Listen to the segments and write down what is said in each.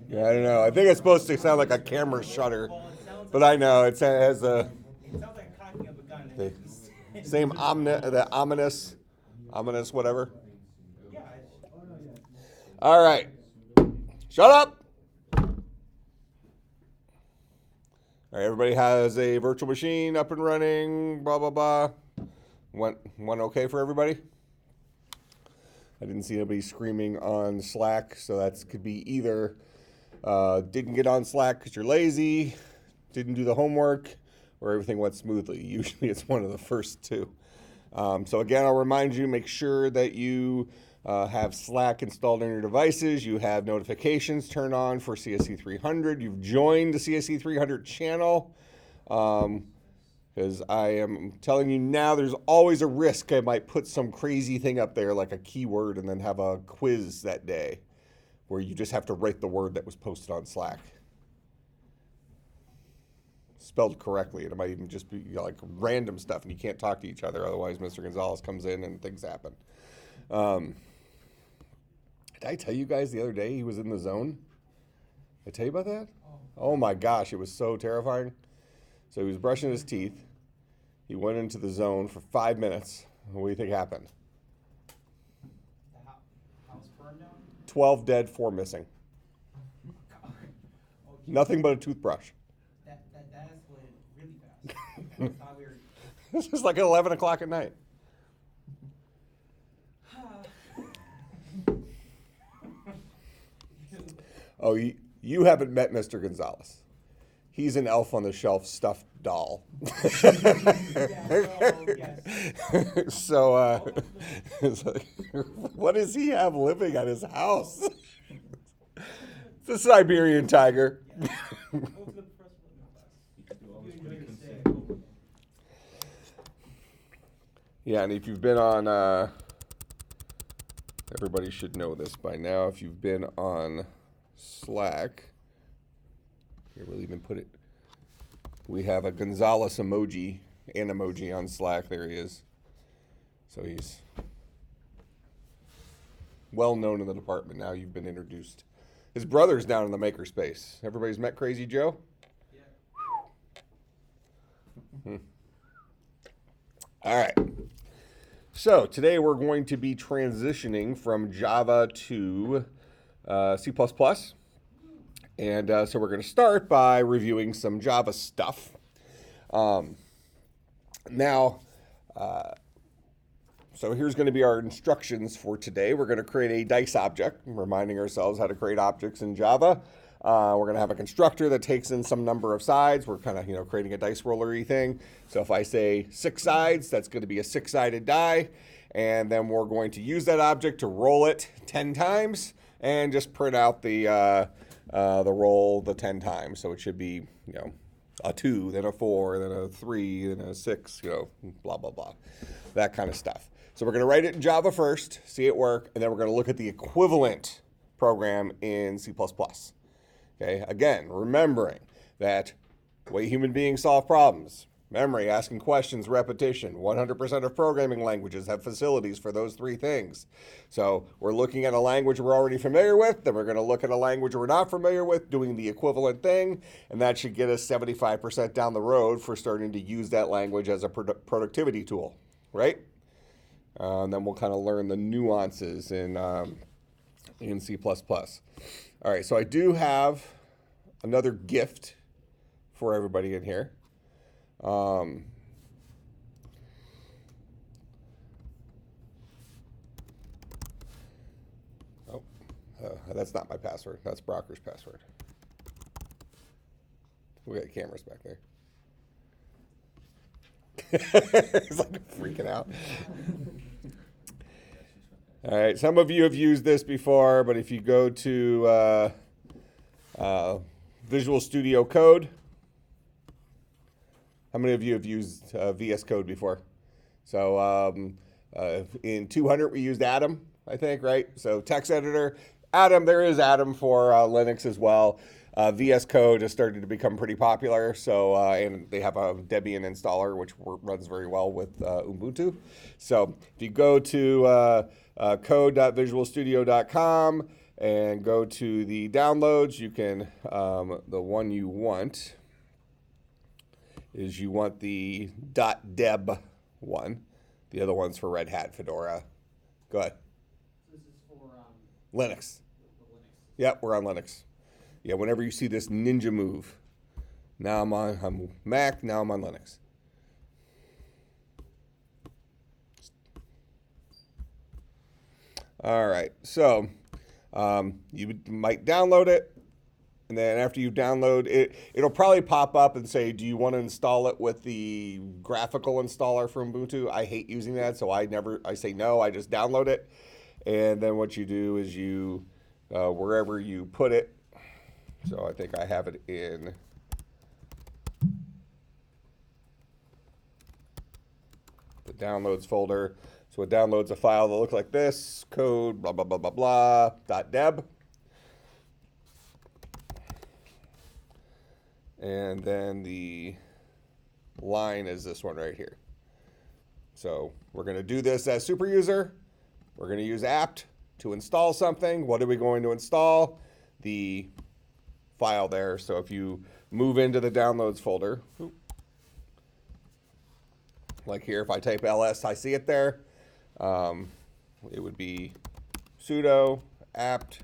Yeah, I don't know. I think it's supposed to sound like a camera shutter, but I know it has a the same the ominous whatever. All right, shut up. All right, everybody has a virtual machine up and running. Blah blah blah. Went okay for everybody? I didn't see anybody screaming on Slack, so that could be either didn't get on Slack because you're lazy, didn't do the homework, or everything went smoothly. Usually it's one of the first two. So again, I'll remind you, make sure that you have Slack installed on your devices. You have notifications turned on for CSC300. You've joined the CSC300 channel. Because I am telling you now, there's always a risk I might put some crazy thing up there like a keyword and then have a quiz that day where you just have to write the word that was posted on Slack. Spelled correctly. And it might even just be like random stuff and you can't talk to each other. Otherwise, Mr. Gonzalez comes in and things happen. Did I tell you guys the other day he was in the zone? Did I tell you about that? Oh my gosh, it was so terrifying. So he was brushing his teeth. He went into the zone for 5 minutes. What do you think happened? The house burned down? 12 dead, 4 missing. Nothing but a toothbrush. That escalated really fast. I thought we were... This is like 11 o'clock at night. Oh, you haven't met Mr. Gonzalez. He's an elf on the shelf stuffed doll. So, what does he have living at his house? It's a Siberian tiger. Yeah, and if you've been on, everybody should know this by now. If you've been on Slack, here we'll even put it. We have a Gonzalez emoji, an emoji on Slack. There he is. So he's well known in the department. Now you've been introduced. His brother's down in the makerspace. Everybody's met Crazy Joe? Yeah. All right. So today we're going to be transitioning from Java to C++. And so we're going to start by reviewing some Java stuff. So here's going to be our instructions for today. We're going to create a dice object, reminding ourselves how to create objects in Java. We're going to have a constructor that takes in some number of sides. We're kind of, creating a dice roller-y thing. So if I say 6 sides, that's going to be a 6-sided die. And then we're going to use that object to roll it 10 times and just print out the roll the 10 times. So it should be, a 2, then a 4, then a 3, then a 6, blah, blah, blah. That kind of stuff. So we're going to write it in Java first, see it work, and then we're going to look at the equivalent program in C++. Okay, again, remembering that the way human beings solve problems, memory, asking questions, repetition, 100% of programming languages have facilities for those 3 things. So we're looking at a language we're already familiar with, then we're going to look at a language we're not familiar with, doing the equivalent thing, and that should get us 75% down the road for starting to use that language as a productivity tool, right? And then we'll kind of learn the nuances in C++. All right, so I do have another gift for everybody in here. That's not my password. That's Brocker's password. We got cameras back there. He's like freaking out. All right, some of you have used this before, but if you go to Visual Studio Code, how many of you have used VSCode before? So in 200 we used Atom, I think, right? So text editor, Atom, there is Atom for Linux as well. VSCode has started to become pretty popular, so and they have a Debian installer, which runs very well with Ubuntu. So if you go to code.visualstudio.com, and go to the downloads. You can, the one you want is you want the .deb one. The other one's for Red Hat, Fedora. Go ahead. This is for Linux. the Linux. Yep, we're on Linux. Yeah, whenever you see this ninja move, now I'm Mac, now I'm on Linux. All right, so you might download it, and then after you download it, it'll probably pop up and say, do you want to install it with the graphical installer for Ubuntu? I hate using that, so I say no, I just download it. And then what you do is you, wherever you put it, so I think I have it in the downloads folder. So it downloads a file that looks like this, code, blah, blah, blah, blah, blah, .deb. And then the line is this one right here. So we're going to do this as superuser. We're going to use apt to install something. What are we going to install? The file there. So if you move into the downloads folder, like here, if I type ls, I see it there. It would be sudo apt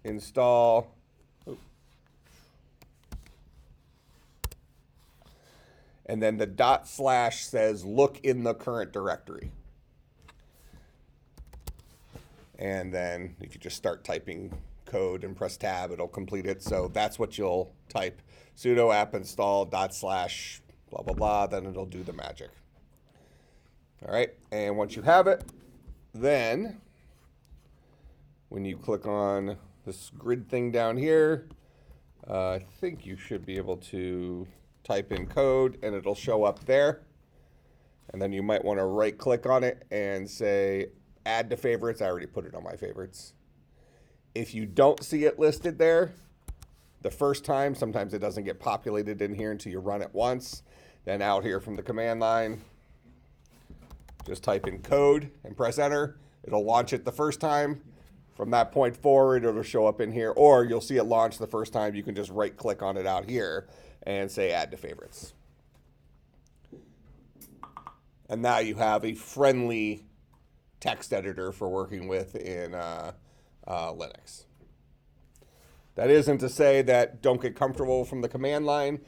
install. And then the / says look in the current directory. And then if you just start typing code and press tab, it'll complete it. So that's what you'll type, sudo apt install / blah, blah, blah, then it'll do the magic. All right, and once you have it, then when you click on this grid thing down here, I think you should be able to type in code and it'll show up there. And then you might want to right click on it and say add to favorites. I already put it on my favorites. If you don't see it listed there the first time, sometimes it doesn't get populated in here until you run it once. Then out here from the command line, just type in code and press enter. It'll launch it the first time. From that point forward, it'll show up in here, or you'll see it launch the first time. You can just right click on it out here and say add to favorites. And now you have a friendly text editor for working with in Linux. That isn't to say that don't get comfortable from the command line.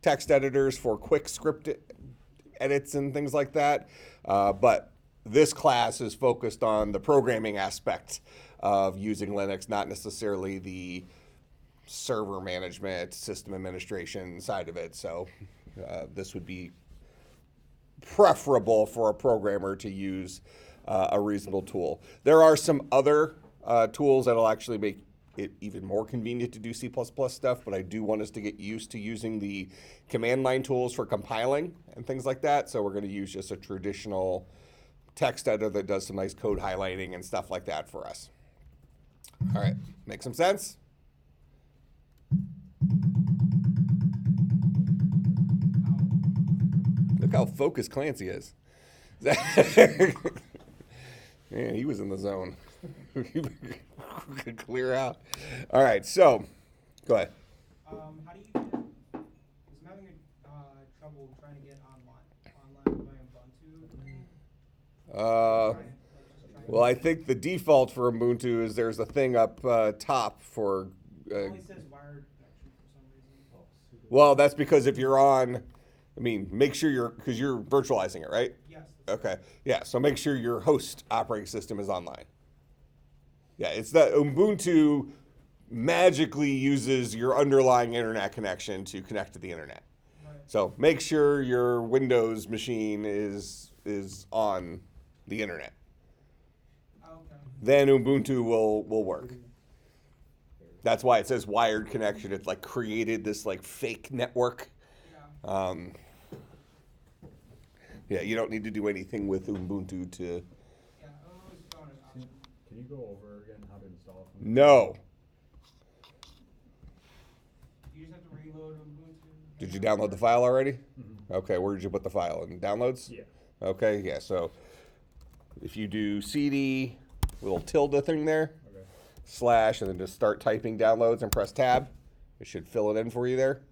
Text editors for quick script edits and things like that. But this class is focused on the programming aspect of using Linux, not necessarily the server management, system administration side of it. So this would be preferable for a programmer to use a reasonable tool. There are some other tools that'll actually make it even more convenient to do C++ stuff, but I do want us to get used to using the command line tools for compiling and things like that. So we're going to use just a traditional text editor that does some nice code highlighting and stuff like that for us. All right, make some sense? Look how focused Clancy is. Man, he was in the zone. Could clear out. All right, so go ahead. How do you get? Because I'm having trouble trying to get online by Ubuntu. Well, I think the default for Ubuntu is there's a thing up top for. It only says wired connection for some reason. Well, that's because if you're on, I mean, make sure because you're virtualizing it, right? Yes. Okay. Yeah. So make sure your host operating system is online. Yeah, it's that Ubuntu magically uses your underlying internet connection to connect to the internet. Right. So make sure your Windows machine is on the internet. Okay. Then Ubuntu will work. That's why it says wired connection. It's like created this like fake network. Yeah. Yeah, you don't need to do anything with Ubuntu to. Yeah. I'm always throwing it out. Can you go over again how to install it? No. You just have to reload Ubuntu. Did you download the file already? Mm-hmm. Okay, where did you put the file? In downloads? Yeah. Okay, yeah, so if you do cd little tilde thing there, Okay. slash, and then just start typing downloads and press tab. It should fill it in for you there.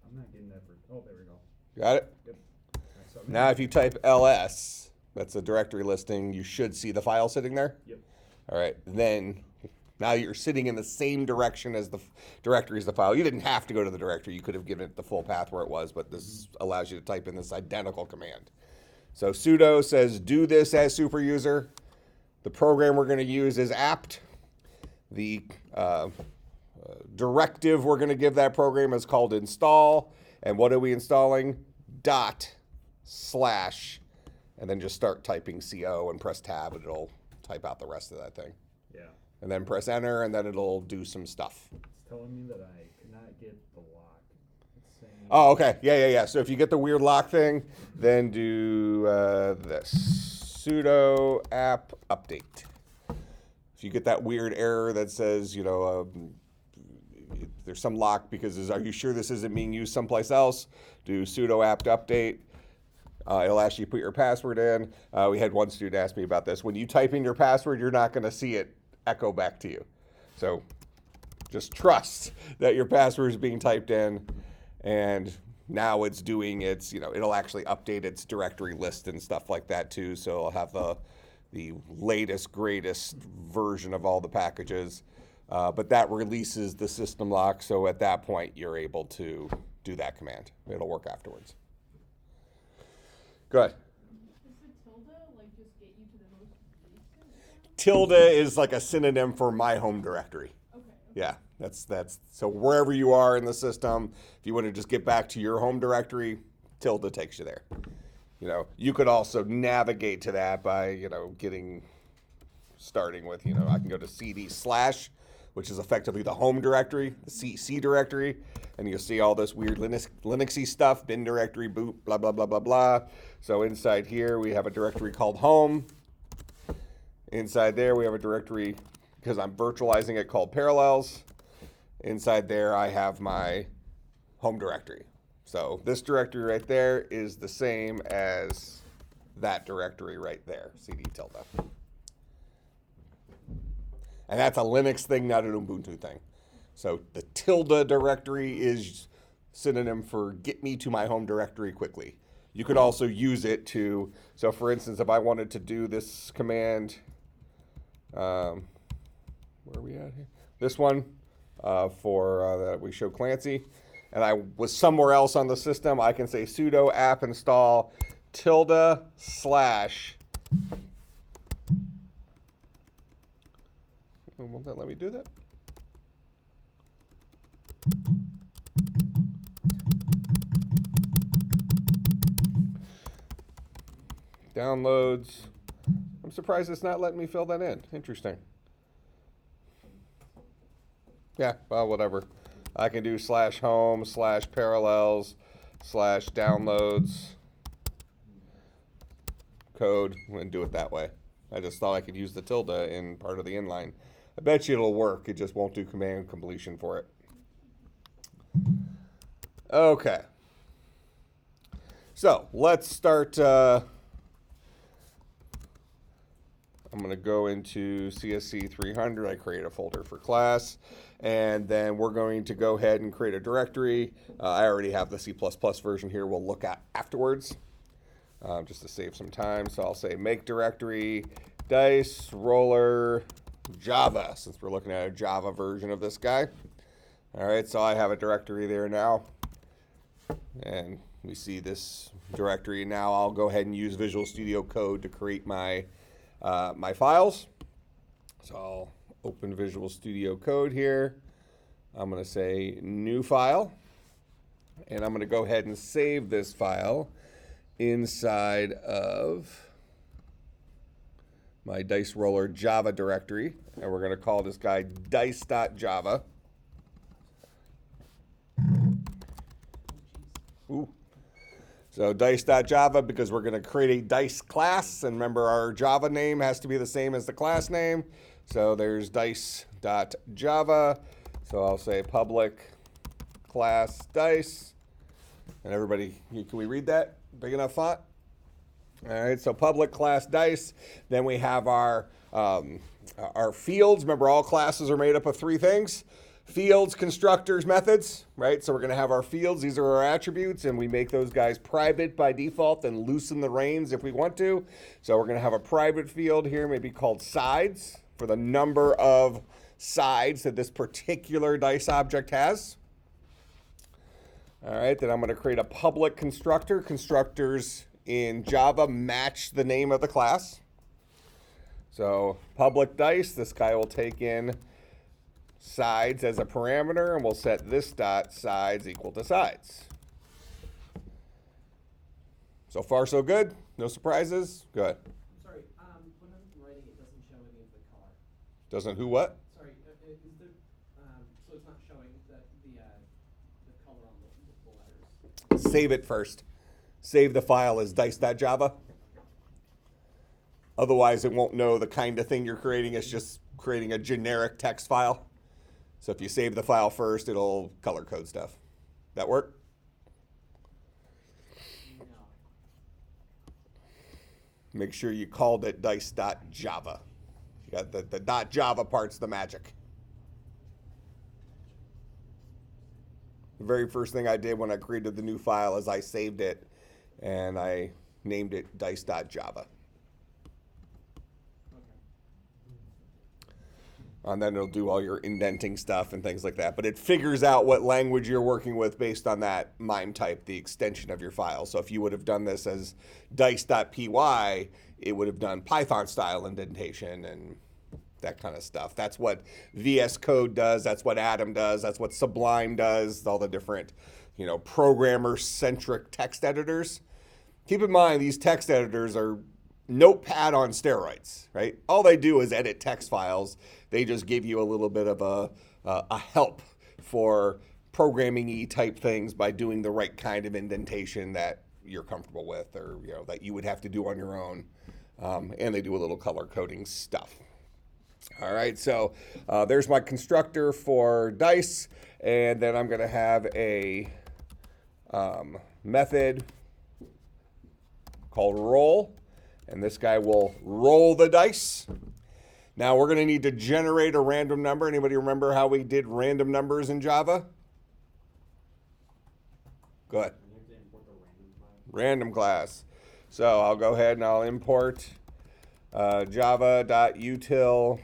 I'm not getting that for, oh, there we go. Got it? Yep. Alright, so I'm Now gonna- if you type ls, that's a directory listing, you should see the file sitting there. Yep. All right, then now you're sitting in the same direction as the directory as the file. You didn't have to go to the directory. You could have given it the full path where it was, but this allows you to type in this identical command. So sudo says do this as superuser. The program we're going to use is apt. The directive we're going to give that program is called install. And what are we installing? Dot slash, and then just start typing co and press tab, and it'll type out the rest of that thing. Yeah. And then press enter, and then it'll do some stuff. It's telling me that I cannot get the lock. It's saying. Oh, okay. Yeah. So if you get the weird lock thing, then do this sudo app update. If you get that weird error that says, there's some lock because are you sure this isn't being used someplace else? Do sudo apt update. It'll ask you to put your password in. We had one student ask me about this. When you type in your password, you're not going to see it echo back to you. So just trust that your password is being typed in, and now it's doing its, it'll actually update its directory list and stuff like that too. So it'll have the latest, greatest version of all the packages. But that releases the system lock. So at that point, you're able to do that command. It'll work afterwards. Good. Does the tilde just get you to the most recent? Tilde is like a synonym for my home directory. Okay. Yeah, that's so wherever you are in the system, if you want to just get back to your home directory, tilde takes you there. You could also navigate to that by, starting with, I can go to cd/, which is effectively the home directory, the CC directory, and you'll see all this weird Linuxy stuff, bin directory, boot, blah, blah, blah, blah, blah. So inside here, we have a directory called home. Inside there, we have a directory, because I'm virtualizing it, called parallels. Inside there, I have my home directory. So this directory right there is the same as that directory right there, cd tilde. And that's a Linux thing, not an Ubuntu thing. So the tilde directory is synonym for get me to my home directory quickly. You could also use it to, so for instance, if I wanted to do this command, where are we at here? This one for that we show Clancy, and I was somewhere else on the system, I can say sudo app install tilde slash. Won't that let me do that? Downloads. I'm surprised it's not letting me fill that in. Interesting. Yeah, well, whatever. I can do /home /parallels /downloads code and do it that way. I just thought I could use the tilde in part of the inline. I bet you it'll work. It just won't do command completion for it. Okay. So let's start. I'm going to go into CSC300. I create a folder for class. And then we're going to go ahead and create a directory. I already have the C++ version here we'll look at afterwards, just to save some time. So I'll say make directory, dice, roller, Java, since we're looking at a Java version of this guy. All right, so I have a directory there now. And we see this directory. Now I'll go ahead and use Visual Studio Code to create my my files. So I'll open Visual Studio Code here. I'm going to say new file. And I'm going to go ahead and save this file inside of my dice roller Java directory. And we're going to call this guy dice.java. Ooh. So dice.java, because we're going to create a dice class. And remember, our Java name has to be the same as the class name. So there's dice.java. So I'll say public class dice. And everybody, can we read that? Big enough font? All right, so public class dice. Then we have our fields. Remember, all classes are made up of three things: fields, constructors, methods, right? So we're going to have our fields. These are our attributes, and we make those guys private by default and loosen the reins if we want to. So we're going to have a private field here, maybe called sides, for the number of sides that this particular dice object has. All right, then I'm going to create a public constructor. Constructors in Java match the name of the class. So public dice, this guy will take in sides as a parameter, and we'll set this dot sides equal to sides. So far, so good. No surprises. Good. Sorry, when I'm writing, it doesn't show any of the color. Doesn't who what? Sorry, is there, so it's not showing the color on the letters. Save it first. Save the file as dice.java. Otherwise, it won't know the kind of thing you're creating. It's just creating a generic text file. So if you save the file first, it'll color code stuff. That work? No. Make sure you called it dice.java. You got the .java part's the magic. The very first thing I did when I created the new file is I saved it and I named it dice.java. And then it'll do all your indenting stuff and things like that. But it figures out what language you're working with based on that MIME type, the extension of your file. So if you would have done this as dice.py, it would have done Python style indentation and that kind of stuff. That's what VSCode does. That's what Atom does. That's what Sublime does. All the different, programmer-centric text editors. Keep in mind, these text editors are Notepad on steroids, right? All they do is edit text files. They just give you a little bit of a help for programming-y type things by doing the right kind of indentation that you're comfortable with, or that you would have to do on your own. And they do a little color coding stuff. All right, so there's my constructor for dice, and then I'm going to have a method called roll. And this guy will roll the dice. Now we're going to need to generate a random number. Anybody remember how we did random numbers in Java? Go ahead. You have to import the random class. Random class. So I'll go ahead and I'll import java.util.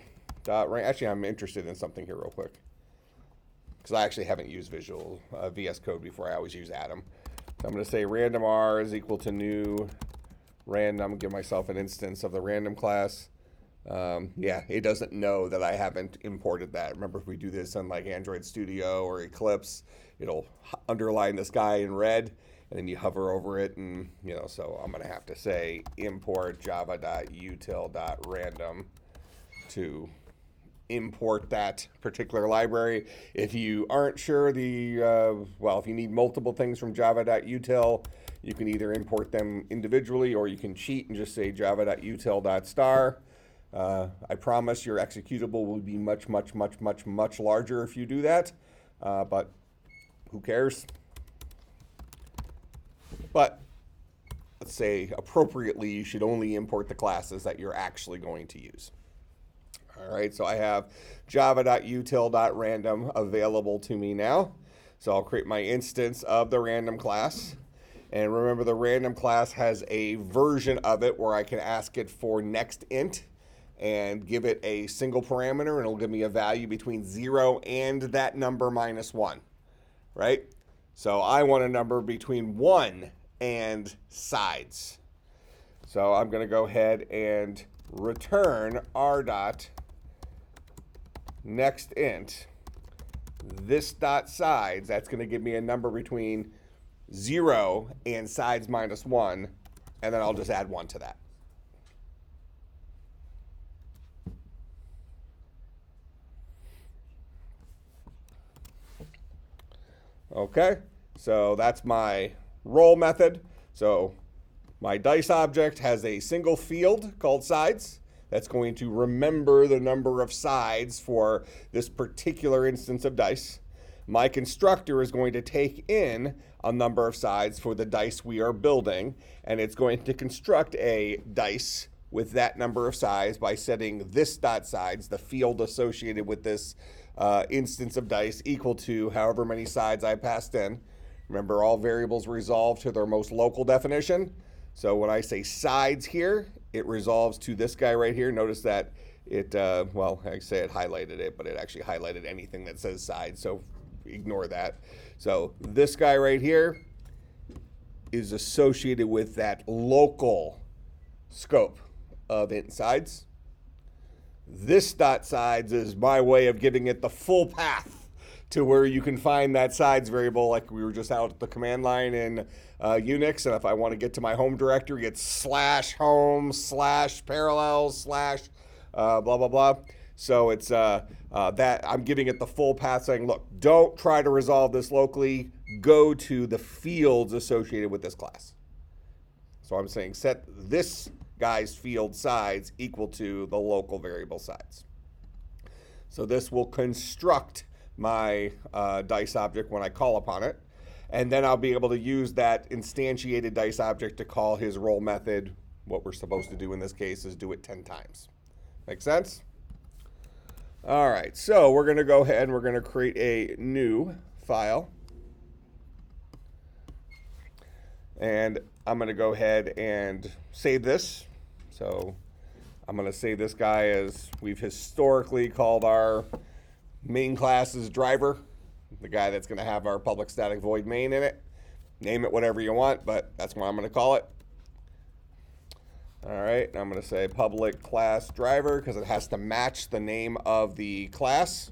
Actually, I'm interested in something here real quick, because I actually haven't used Visual VS Code before. I always use Atom. So I'm going to say random r is equal to new random, give myself an instance of the random class. Yeah, it doesn't know that I haven't imported that. Remember, if we do this on like Android Studio or Eclipse, it'll underline this guy in red, and then you hover over it, and so I'm gonna have to say import java.util.random to import that particular library. If you aren't sure if you need multiple things from java.util, you can either import them individually, or you can cheat and just say java.util.star. I promise your executable will be much, much, much, much, much larger if you do that, but who cares? But let's say appropriately, you should only import the classes that you're actually going to use. All right, so I have java.util.random available to me now. So I'll create my instance of the random class. And remember, the random class has a version of it where I can ask it for next int and give it a single parameter, and it'll give me a value between 0 and that number minus 1, right? So I want a number between 1 and sides. So I'm going to go ahead and return r dot next int this dot sides. That's going to give me a number between 0 and sides minus 1, and then I'll just add 1 to that. Okay, so that's my roll method. So my dice object has a single field called sides that's going to remember the number of sides for this particular instance of dice. my constructor is going to take in a number of sides for the dice we are building, and it's going to construct a dice with that number of sides by setting this dot sides, the field associated with this instance of dice, equal to however many sides I passed in. Remember, all variables resolve to their most local definition. So when I say sides here, it resolves to this guy right here. Notice that it, well, I say it highlighted it, but it actually highlighted anything that says sides, so ignore that. So this guy right here is associated with that local scope of int sides. This dot sides is my way of giving it the full path to where you can find that sides variable, like we were just out at the command line in Unix. And if I want to get to my home directory, it's /home /parallels blah, blah, blah. So it's that I'm giving it the full path, saying, look, don't try to resolve this locally. Go to the fields associated with this class. So I'm saying set this guy's field sides equal to the local variable sides. So this will construct my dice object when I call upon it. And then I'll be able to use that instantiated dice object to call his roll method. What we're supposed to do in this case is do it 10 times. Make sense? All right, so we're going to go ahead and we're going to create a new file. And I'm going to go ahead and save this. So I'm going to save this guy as we've historically called our main class's driver, the guy that's going to have our public static void main in it. Name it whatever you want, but that's what I'm going to call it. All right, I'm going to say public class driver because it has to match the name of the class.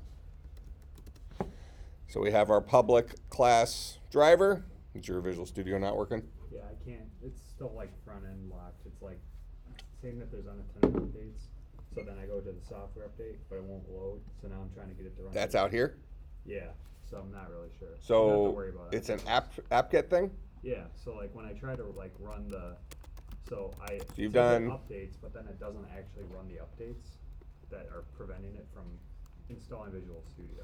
So we have our public class driver. Is your Visual Studio not working? Yeah, I can't. It's still like front end locked. It's like saying that there's unattended updates. So then I go to the software update, but it won't load. So now I'm trying to get it to run. That's out here? Yeah. So I'm not really sure. So you don't have to worry about it's it. an apt-get thing? Yeah. So like when I try to like run the, so you've it says it done updates, but then it doesn't actually run the updates that are preventing it from installing Visual Studio.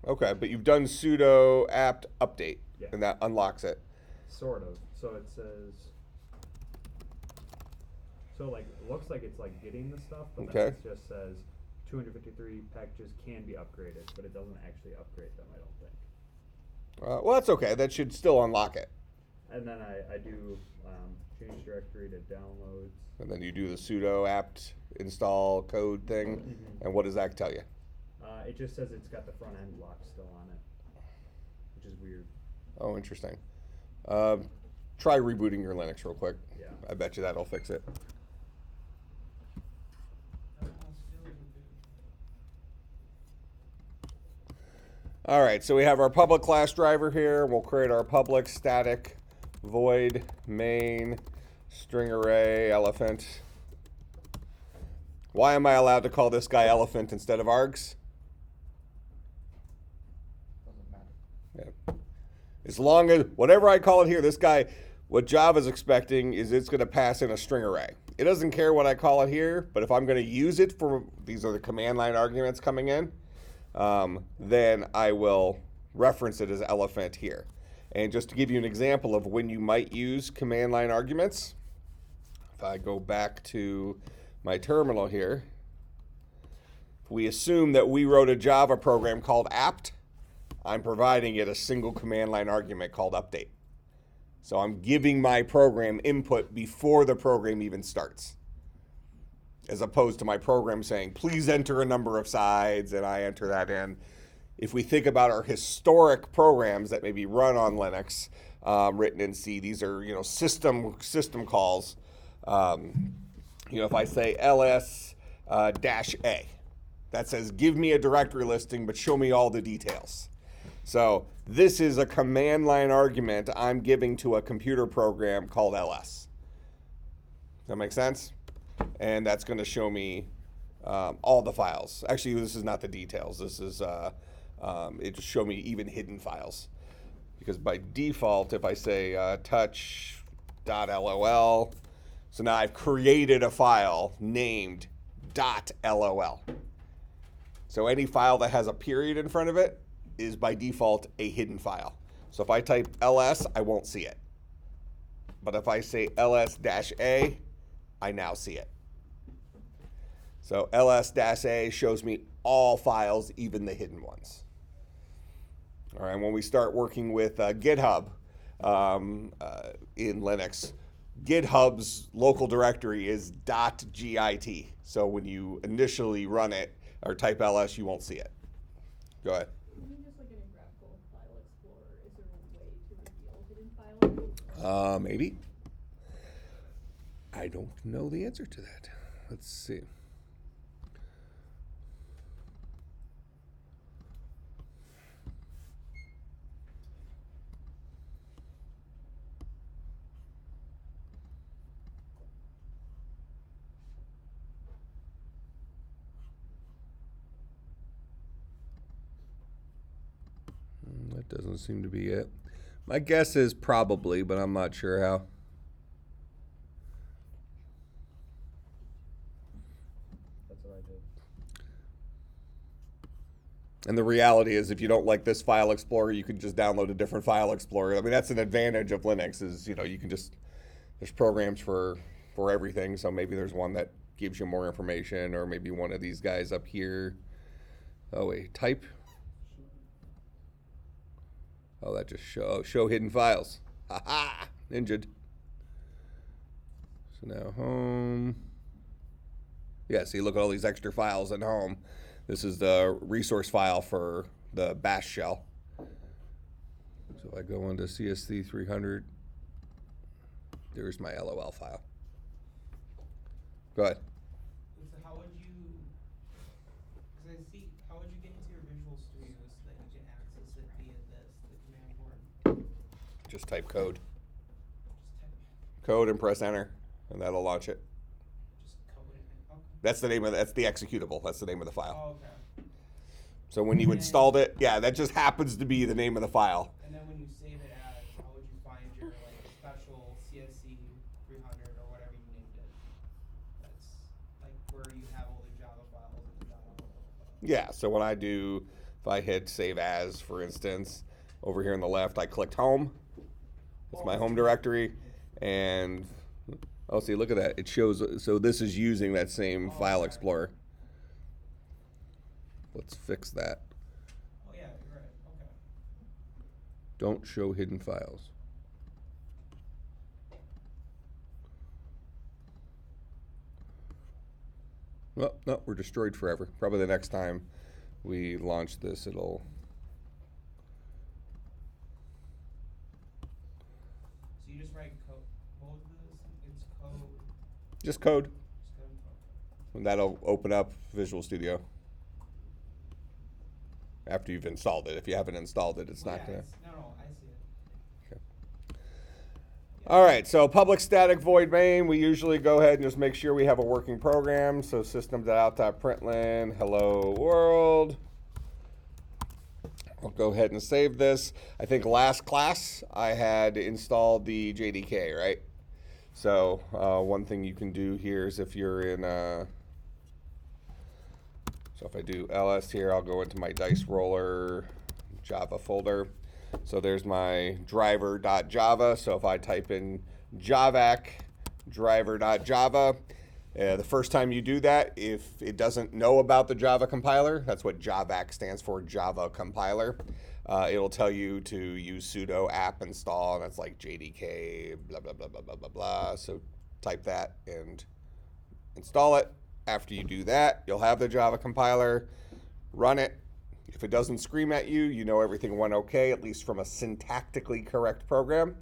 Okay, but you've done sudo apt update, Yeah. and that unlocks it. Sort of. So it says. So like it looks like it's like getting the stuff, but Okay. then it just says 253 packages can be upgraded, but it doesn't actually upgrade them, I don't think. Well, that's okay. That should still unlock it. And then I do change directory to downloads. And then you do the sudo apt install code thing. Mhm. And what does that tell you? It just says it's got the front end lock still on it, which is weird. Oh, interesting. Try rebooting your Linux real quick. Yeah. I bet you that'll fix it. All right, so we have our public class driver here. We'll create our public static void main string array elephant. Why am I allowed to call this guy elephant instead of args? Doesn't matter. Yeah. As long as, whatever I call it here, this guy, what Java's expecting is it's going to pass in a string array. It doesn't care what I call it here, but if I'm going to use it for, these are the command line arguments coming in, then I will reference it as elephant here. And just to give you an example of when you might use command line arguments, if I go back to my terminal here, we assume that we wrote a Java program called apt. I'm providing it a single command line argument called update. So I'm giving my program input before the program even starts, as opposed to my program saying, please enter a number of sides, and I enter that in. If we think about our historic programs that maybe run on Linux, written in C, these are system calls. If I say ls-a, that says give me a directory listing, but show me all the details. So this is a command line argument I'm giving to a computer program called ls. Does that make sense? And that's going to show me all the files. Actually, this is not the details. This is it just show me even hidden files. Because by default, if I say touch.lol, so now I've created a file named .lol. So any file that has a period in front of it is by default a hidden file. So if I type ls, I won't see it. But if I say ls-a, I now see it. So ls-a shows me all files, even the hidden ones. All right, when we start working with GitHub in Linux, GitHub's local directory is .git. So when you initially run it or type ls, you won't see it. Go ahead. Even just like in a graphical file explorer, is there a way to reveal hidden files? Maybe. I don't know the answer to that. Let's see. That doesn't seem to be it. My guess is probably, but I'm not sure how. That's what I did. And the reality is, if you don't like this file explorer, you can just download a different file explorer. I mean, that's an advantage of Linux is, you know, you can just, there's programs for everything. So maybe there's one that gives you more information, or maybe one of these guys up here. Oh, wait, type. Oh, that just show hidden files. Ha ha! Ninja'd. So now home. Yeah, see, look at all these extra files in home. This is the resource file for the bash shell. So I go into CSC300. There's my LOL file. Go ahead. So how would you, because I see, how would you get into your Visual Studio so that you can access it via this, the command board? Just type code. Just type, Code and press enter, and that'll launch it. just code it in. Okay. That's the name of that's the executable. That's the name of the file. Oh, okay. So when you installed it, yeah, that just happens to be the name of the file. And then when you save it as, how would you find your like special CSC300 or whatever you named it? That's like where you have all the Java files and the Java files. Yeah, so when I do, if I hit save as, for instance, over here on the left, I clicked home. That's my home directory. And, oh, see, look at that. It shows, so this is using that same file explorer. Let's fix that. Oh yeah, you're right. Okay. Don't show hidden files. Well, no, we're destroyed forever. Probably the next time we launch this, it'll... So you just write code. What was this? It's code. Just code. Just code. Okay. And that'll open up Visual Studio. After you've installed it. If you haven't installed it, it's Well, not yeah, going to... No, I see it. Okay. All right, so public static void main, we usually go ahead and just make sure we have a working program. So system.out.println, hello world. I'll go ahead and save this. I think last class I had installed the JDK, right? So one thing you can do here is if you're in, so if I do ls here, I'll go into my dice roller Java folder. So there's my driver.java. So if I type in javac driver.java, the first time you do that, if it doesn't know about the Java compiler, that's what javac stands for, Java compiler, it'll tell you to use sudo app install, and that's like JDK, blah, blah, blah, blah, blah, blah, blah. So type that and install it. After you do that, you'll have the Java compiler, run it. If it doesn't scream at you, you know everything went okay, at least from a syntactically correct program.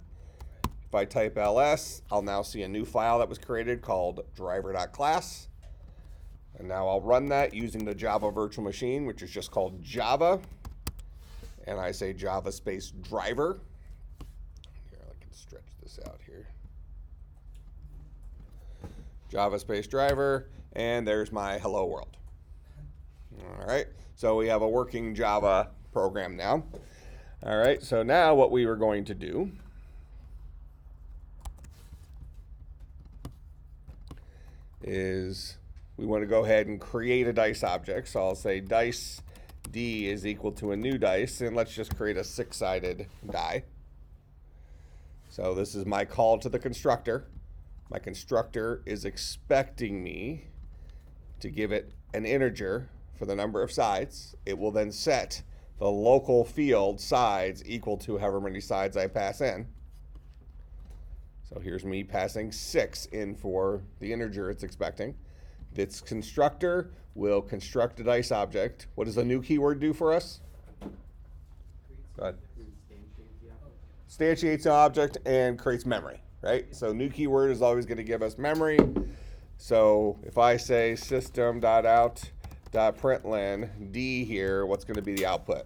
If I type ls, I'll now see a new file that was created called driver.class. And now I'll run that using the Java virtual machine, which is just called Java. And I say Java space driver. Here, I can stretch this out here. Java space driver, and there's my hello world. All right, so we have a working Java program now. All right, so now what we were going to do is we want to go ahead and create a dice object. So I'll say dice D is equal to a new dice, and let's just create a 6-sided die. So this is my call to the constructor. My constructor is expecting me to give it an integer for the number of sides. It will then set the local field sides equal to however many sides I pass in. So here's me passing 6 in for the integer it's expecting. This constructor will construct a dice object. What does the new keyword do for us? Go ahead. Instantiates an object and creates memory, right? So new keyword is always going to give us memory. So if I say system.out.println D here, what's going to be the output?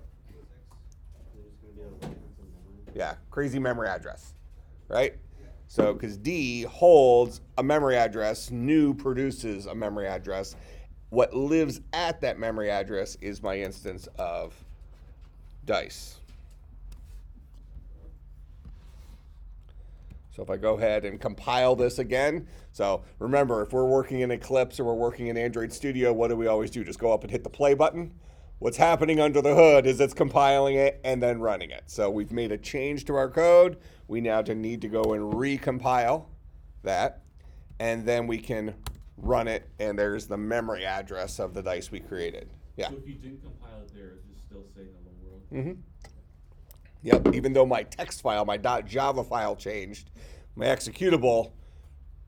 Yeah, crazy memory address, right? So because D holds a memory address, new produces a memory address. What lives at that memory address is my instance of dice. So if I go ahead and compile this again, so remember, if we're working in Eclipse or we're working in Android Studio, what do we always do? Just go up and hit the play button. What's happening under the hood is it's compiling it and then running it. So we've made a change to our code. We now need to go and recompile that, and then we can run it, and there's the memory address of the dice we created. Yeah. So if you didn't compile it there, it just still say hello world? Mm-hmm. Yep, even though my text file, my .java file changed, my executable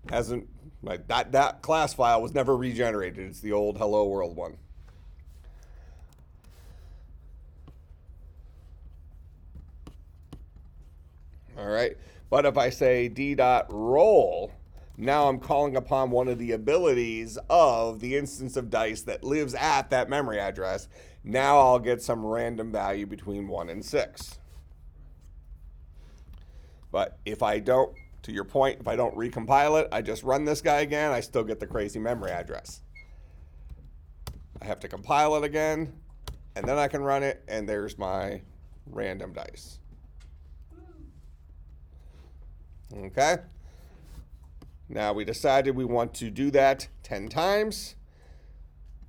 hasn't, my .dat class file was never regenerated. It's the old hello world one. All right, but if I say d.roll, now I'm calling upon one of the abilities of the instance of dice that lives at that memory address. Now I'll get some random value between 1 and 6. But if I don't, to your point, if I don't recompile it, I just run this guy again, I still get the crazy memory address. I have to compile it again, and then I can run it, and there's my random dice. Okay? Now we decided we want to do that 10 times.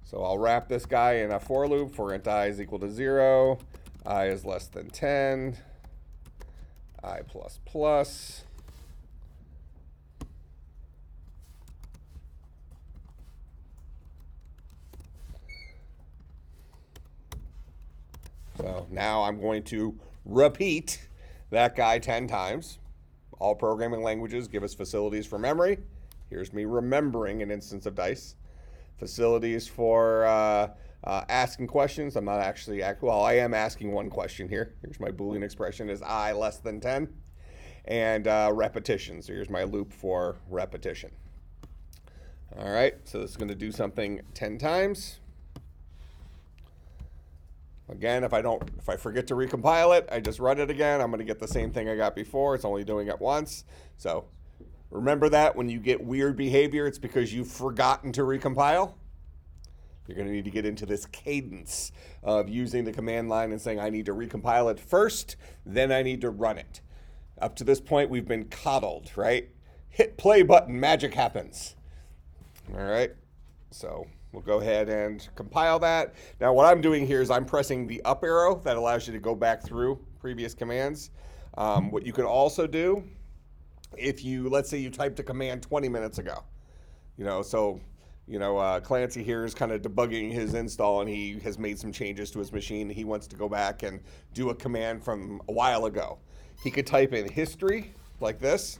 So I'll wrap this guy in a for loop for int I is equal to 0, I is less than 10, I plus plus. So now I'm going to repeat that guy 10 times. All programming languages give us facilities for memory. Here's me remembering an instance of dice. Facilities for asking questions. I'm not actually, well, I am asking one question here. Here's my Boolean expression is I less than 10. And repetition. So here's my loop for repetition. All right, so this is going to do something 10 times. Again, if I forget to recompile it, I just run it again. I'm going to get the same thing I got before. It's only doing it once. So remember that when you get weird behavior, it's because you've forgotten to recompile. You're going to need to get into this cadence of using the command line and saying, I need to recompile it first, then I need to run it. Up to this point, we've been coddled, right? Hit play button, magic happens. All right, so we'll go ahead and compile that. Now what I'm doing here is I'm pressing the up arrow that allows you to go back through previous commands. What you can also do, if you, let's say you typed a command 20 minutes ago, Clancy here is kind of debugging his install and he has made some changes to his machine. He wants to go back and do a command from a while ago. He could type in history like this,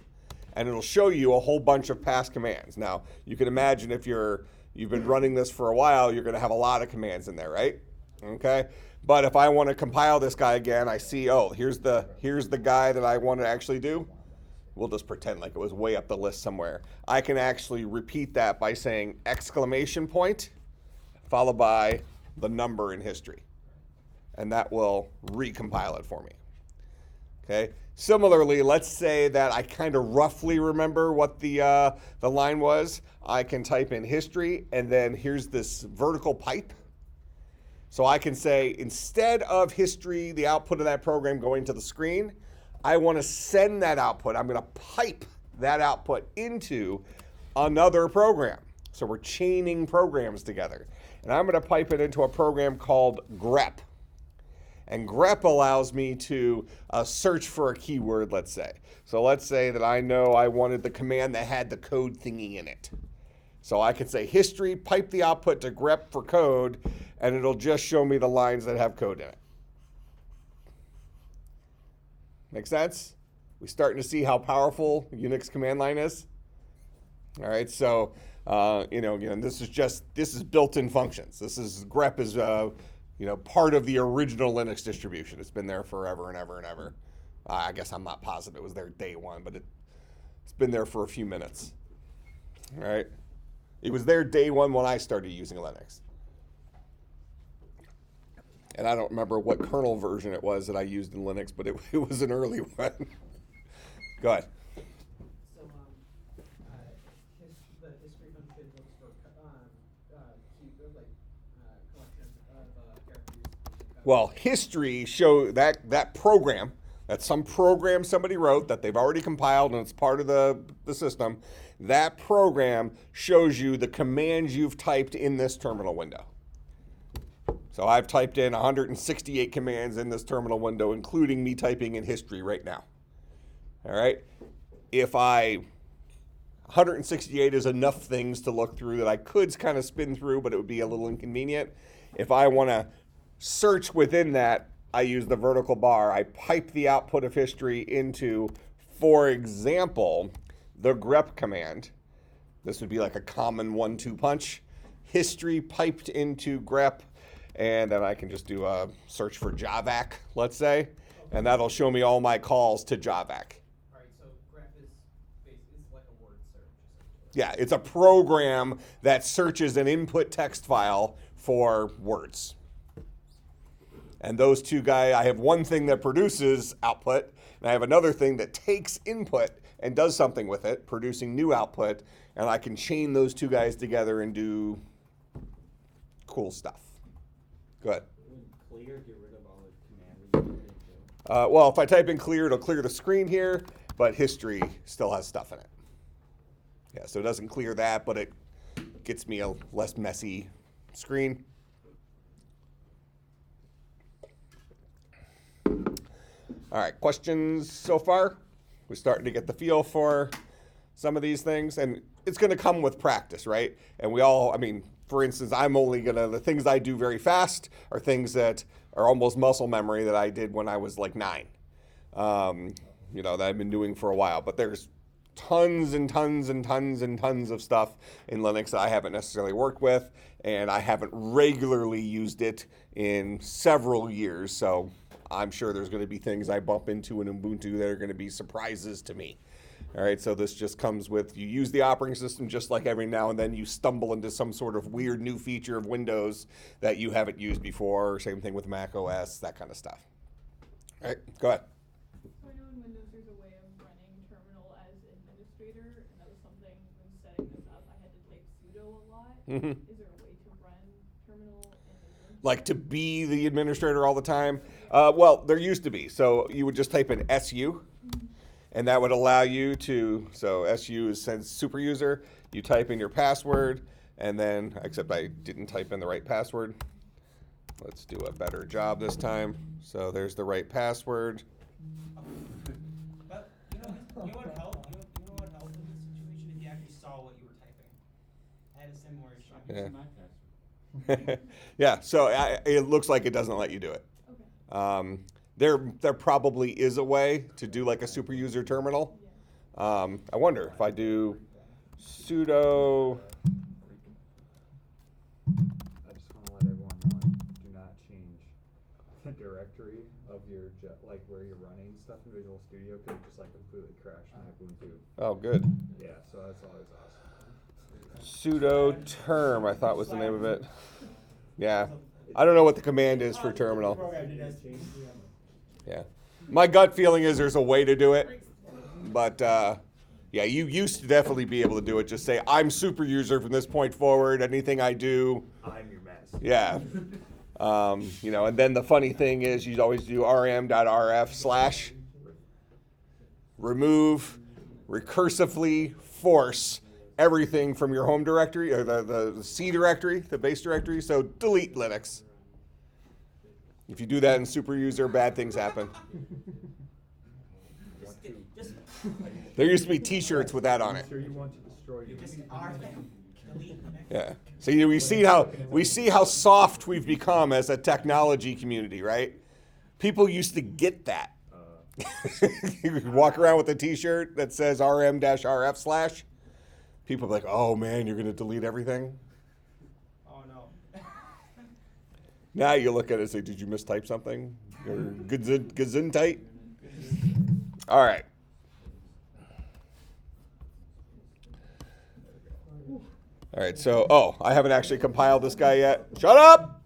and it'll show you a whole bunch of past commands. Now, you can imagine if you've been running this for a while, you're going to have a lot of commands in there, right? Okay. But if I want to compile this guy again, I see, oh, here's the guy that I want to actually do. We'll just pretend like it was way up the list somewhere. I can actually repeat that by saying exclamation point followed by the number in history. And that will recompile it for me. Okay. Similarly, let's say that I kind of roughly remember what the line was. I can type in history, and then here's this vertical pipe. So I can say, instead of history, the output of that program going to the screen, I want to send that output. I'm going to pipe that output into another program. So we're chaining programs together. And I'm going to pipe it into a program called grep. And grep allows me to search for a keyword, let's say. So let's say that I know I wanted the command that had the code thingy in it. So I could say history, pipe the output to grep for code, and it'll just show me the lines that have code in it. Make sense? We starting to see how powerful Unix command line is? All right, so again, this is built-in functions. Grep is part of the original Linux distribution. It's been there forever and ever and ever. I guess I'm not positive it was there day one, but it's been there for a few minutes. All right, it was there day one when I started using Linux, and I don't remember what kernel version it was that I used in Linux, but it was an early one. Go ahead. So, the history function looks for collection of characters. Well, history show that program, that's some program somebody wrote that they've already compiled and it's part of the system. That program shows you the commands you've typed in this terminal window. So I've typed in 168 commands in this terminal window, including me typing in history right now. All right. 168 is enough things to look through that I could kind of spin through, but it would be a little inconvenient. If I want to search within that, I use the vertical bar. I pipe the output of history into, for example, the grep command. This would be like a common 1-2 punch. History piped into grep, and then I can just do a search for javac, let's say, and that'll show me all my calls to javac. Alright, so grep is like a word search, essentially. Yeah, it's a program that searches an input text file for words. And those two guys, I have one thing that produces output, and I have another thing that takes input and does something with it, producing new output, and I can chain those two guys together and do cool stuff. Go ahead. Would clear get rid of all the command we did? Well, if I type in clear, it'll clear the screen here, but history still has stuff in it. Yeah, so it doesn't clear that, but it gets me a less messy screen. All right, questions so far? We're starting to get the feel for some of these things, and it's going to come with practice, right? And for instance, the things I do very fast are things that are almost muscle memory that I did when I was like 9, that I've been doing for a while. But there's tons and tons and tons and tons of stuff in Linux that I haven't necessarily worked with, and I haven't regularly used it in several years, so I'm sure there's going to be things I bump into in Ubuntu that are going to be surprises to me. All right, so this just comes with, you use the operating system just like every now and then you stumble into some sort of weird new feature of Windows that you haven't used before, same thing with Mac OS, that kind of stuff. All right, go ahead. So I know in Windows there's a way of running terminal as administrator, and that was something when setting this up I had to type sudo a lot. Mhm. Is there a way to run terminal in Ubuntu? Like to be the administrator all the time? Well, there used to be. So you would just type in SU, and that would allow you to, so SU is superuser, you type in your password, and then, except I didn't type in the right password. Let's do a better job this time. So there's the right password. But you know what helped? You know what helped in this situation if you actually saw what you were typing. I had a similar issue. Yeah. My password. Yeah, so it looks like it doesn't let you do it. Okay. There probably is a way to do like a super user terminal. I wonder if I do sudo. I just want to let everyone know, do not change the directory of your, where you're running stuff in Visual Studio, because it just completely crashed my Ubuntu. Oh, good. Yeah, so that's always awesome. Sudo term, I thought was the name of it. Yeah. I don't know what the command is for terminal. Yeah. My gut feeling is there's a way to do it. But, yeah, you used to definitely be able to do it. Just say, I'm super user from this point forward. Anything I do. I'm your mess. Yeah. And then the funny thing is you'd always do rm.rf/remove recursively force everything from your home directory or the C directory, the base directory. So delete Linux. If you do that in superuser, bad things happen. There used to be T-shirts with that on it. Sure you want to destroy you. Just R thing, delete the next. Yeah. So we see how soft we've become as a technology community, right? People used to get that. You walk around with a T-shirt that says RM-RF/. People be like, "Oh man, you're gonna delete everything." Oh no. Now you look at it and say, "Did you mistype something?" Or gesundheit. All right. All right. So, I haven't actually compiled this guy yet. Shut up.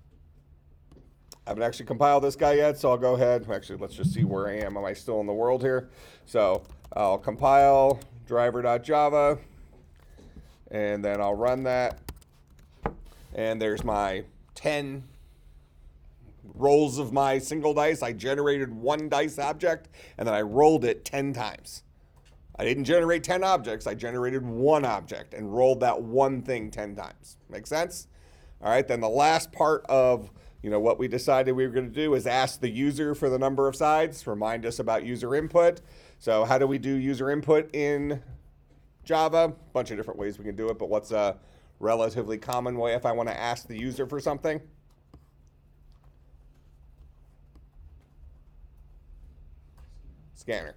I haven't actually compiled this guy yet, so I'll go ahead. Actually, let's just see where I am. Am I still in the world here? So I'll compile driver.java, and then I'll run that. And there's my 10 rolls of my single dice. I generated one dice object, and then I rolled it 10 times. I didn't generate 10 objects. I generated one object and rolled that one thing 10 times. Make sense? All right, then the last part of what we decided we were going to do is ask the user for the number of sides, remind us about user input. So how do we do user input in Java? A bunch of different ways we can do it, but what's a relatively common way if I want to ask the user for something? Scanner.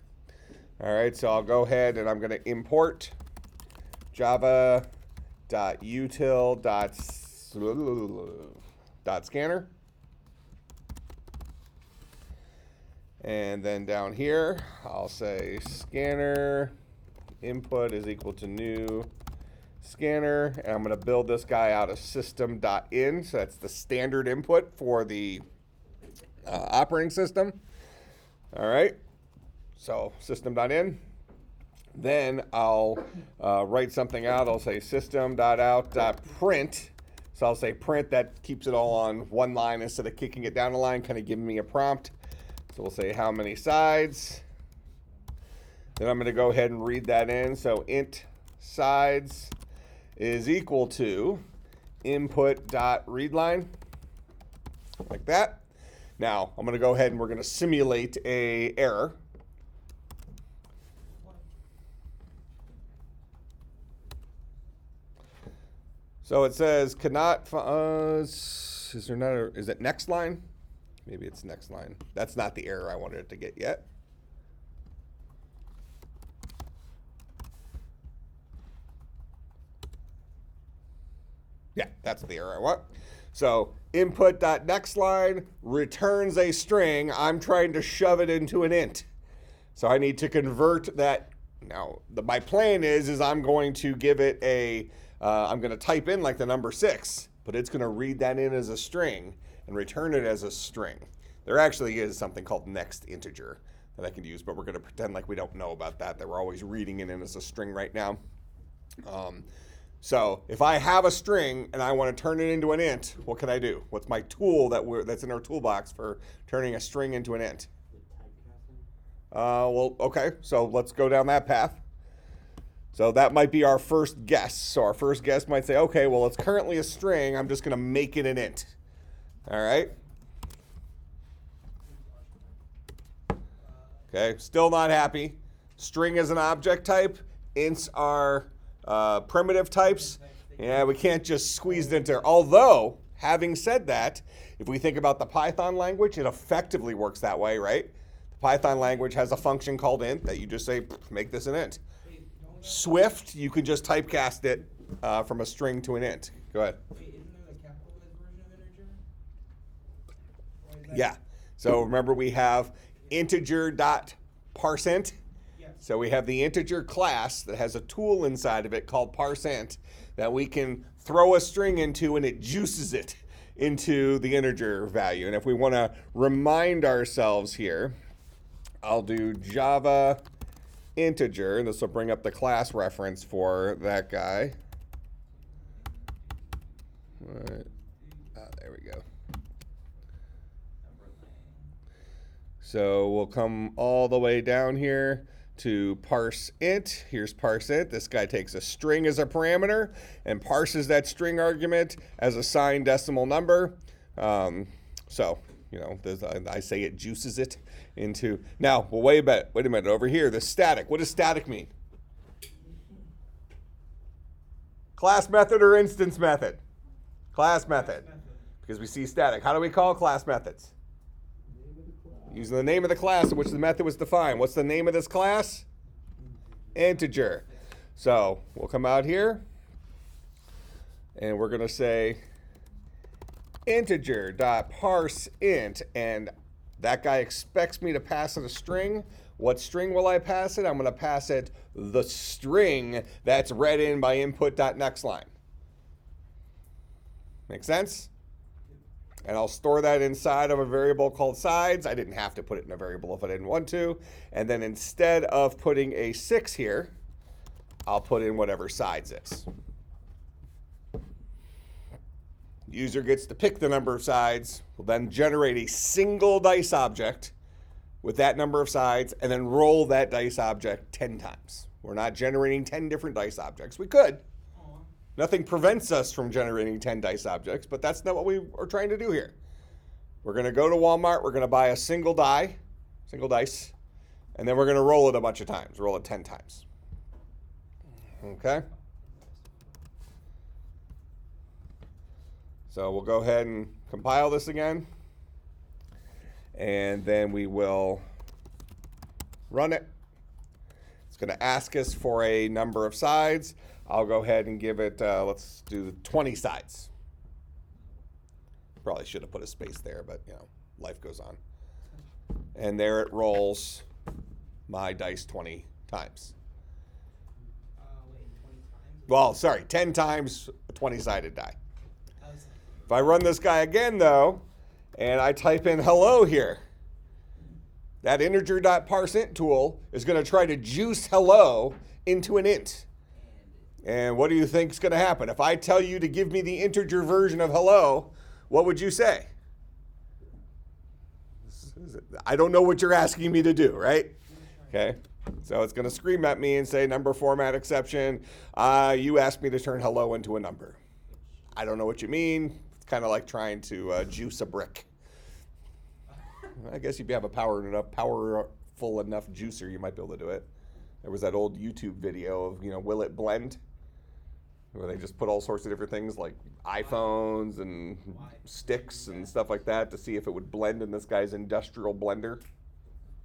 All right, so I'll go ahead and I'm going to import java.util.scanner. And then down here, I'll say scanner input is equal to new scanner. And I'm going to build this guy out of system.in. So that's the standard input for the operating system. All right. So system.in. Then I'll write something out. I'll say system.out.print. So I'll say print, that keeps it all on one line instead of kicking it down a line, kind of giving me a prompt. So we'll say how many sides. Then I'm going to go ahead and read that in. So int sides is equal to input.readline, like that. Now I'm going to go ahead and we're going to simulate a error. So it says cannot. Is it next line? Maybe it's next line. That's not the error I wanted it to get yet. Yeah, that's the error I want. So input.nextLine returns a string. I'm trying to shove it into an int. So I need to convert that. Now, my plan is I'm going to give it I'm going to type in like the number 6, but it's going to read that in as a string and return it as a string. There actually is something called next integer that I can use, but we're going to pretend like we don't know about that we're always reading it in as a string right now. So if I have a string and I want to turn it into an int, what can I do? What's my tool that's in our toolbox for turning a string into an int? Well, okay, so let's go down that path. So that might be our first guess. So our first guess might say, okay, well, it's currently a string. I'm just going to make it an int. All right. Okay, still not happy. String is an object type. Ints are primitive types. Yeah, we can't just squeeze it into there. Although, having said that, if we think about the Python language, it effectively works that way, right? The Python language has a function called int that you just say, make this an int. Swift, you can just typecast it from a string to an int. Go ahead. Wait, isn't there the capitalized version of integer? Yeah. So remember we have integer.parseInt. Yes. So we have the integer class that has a tool inside of it called parseInt that we can throw a string into and it juices it into the integer value. And if we want to remind ourselves here, I'll do Java integer, and this will bring up the class reference for that guy. There we go. So we'll come all the way down here to parse int. Here's parse int. This guy takes a string as a parameter and parses that string argument as a signed decimal number. So, you know, I say it juices it into. Now, well, wait a minute. Over here, the static. What does static mean? Class method or instance method? Class method. Because we see static. How do we call class methods? Using the name of the class in which the method was defined. What's the name of this class? Integer. So we'll come out here and we're going to say integer.parseInt, and that guy expects me to pass it a string. What string will I pass it? I'm going to pass it the string that's read in by input.nextLine. Make sense? And I'll store that inside of a variable called sides. I didn't have to put it in a variable if I didn't want to. And then instead of putting a 6 here, I'll put in whatever sides is. User gets to pick the number of sides, will then generate a single dice object with that number of sides, and then roll that dice object 10 times. We're not generating 10 different dice objects. We could. Nothing prevents us from generating 10 dice objects, but that's not what we are trying to do here. We're going to go to Walmart, we're going to buy a single dice, and then we're going to roll it a bunch of times, roll it 10 times. Okay? So we'll go ahead and compile this again, and then we will run it. It's going to ask us for a number of sides. I'll go ahead and give it, let's do 20 sides. Probably should have put a space there, but you know, life goes on. And there it rolls my dice 20 times. Wait, 20 times? Well, sorry, 10 times a 20-sided die. If I run this guy again, though, and I type in hello here, that integer.parseInt tool is going to try to juice hello into an int. And what do you think is going to happen? If I tell you to give me the integer version of hello, what would you say? I don't know what you're asking me to do, right? Okay. So it's going to scream at me and say number format exception. You asked me to turn hello into a number. I don't know what you mean. It's kind of like trying to juice a brick. I guess if you have a powerful enough juicer, you might be able to do it. There was that old YouTube video of, will it blend? Where they just put all sorts of different things like iPhones and sticks and stuff like that to see if it would blend in this guy's industrial blender.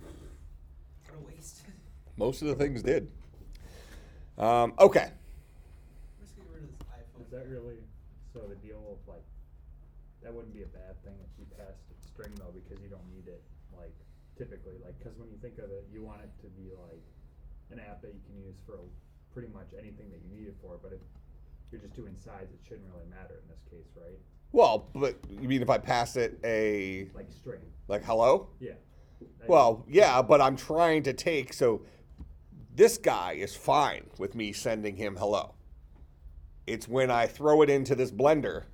What a waste. Most of the things did. Okay. I'm just getting rid of this iPhone. Is that really, so the deal of like, that wouldn't be a bad thing if you passed it string though, because you don't need it like typically, like, cause when you think of it, you want it to be like an app that you can use for pretty much anything that you need it for, but if you're just doing sides, it shouldn't really matter in this case, right? Well, but you mean if I pass it a... Like string. Like hello? Yeah. Well, yeah, but I'm trying to take... So this guy is fine with me sending him hello. It's when I throw it into this blender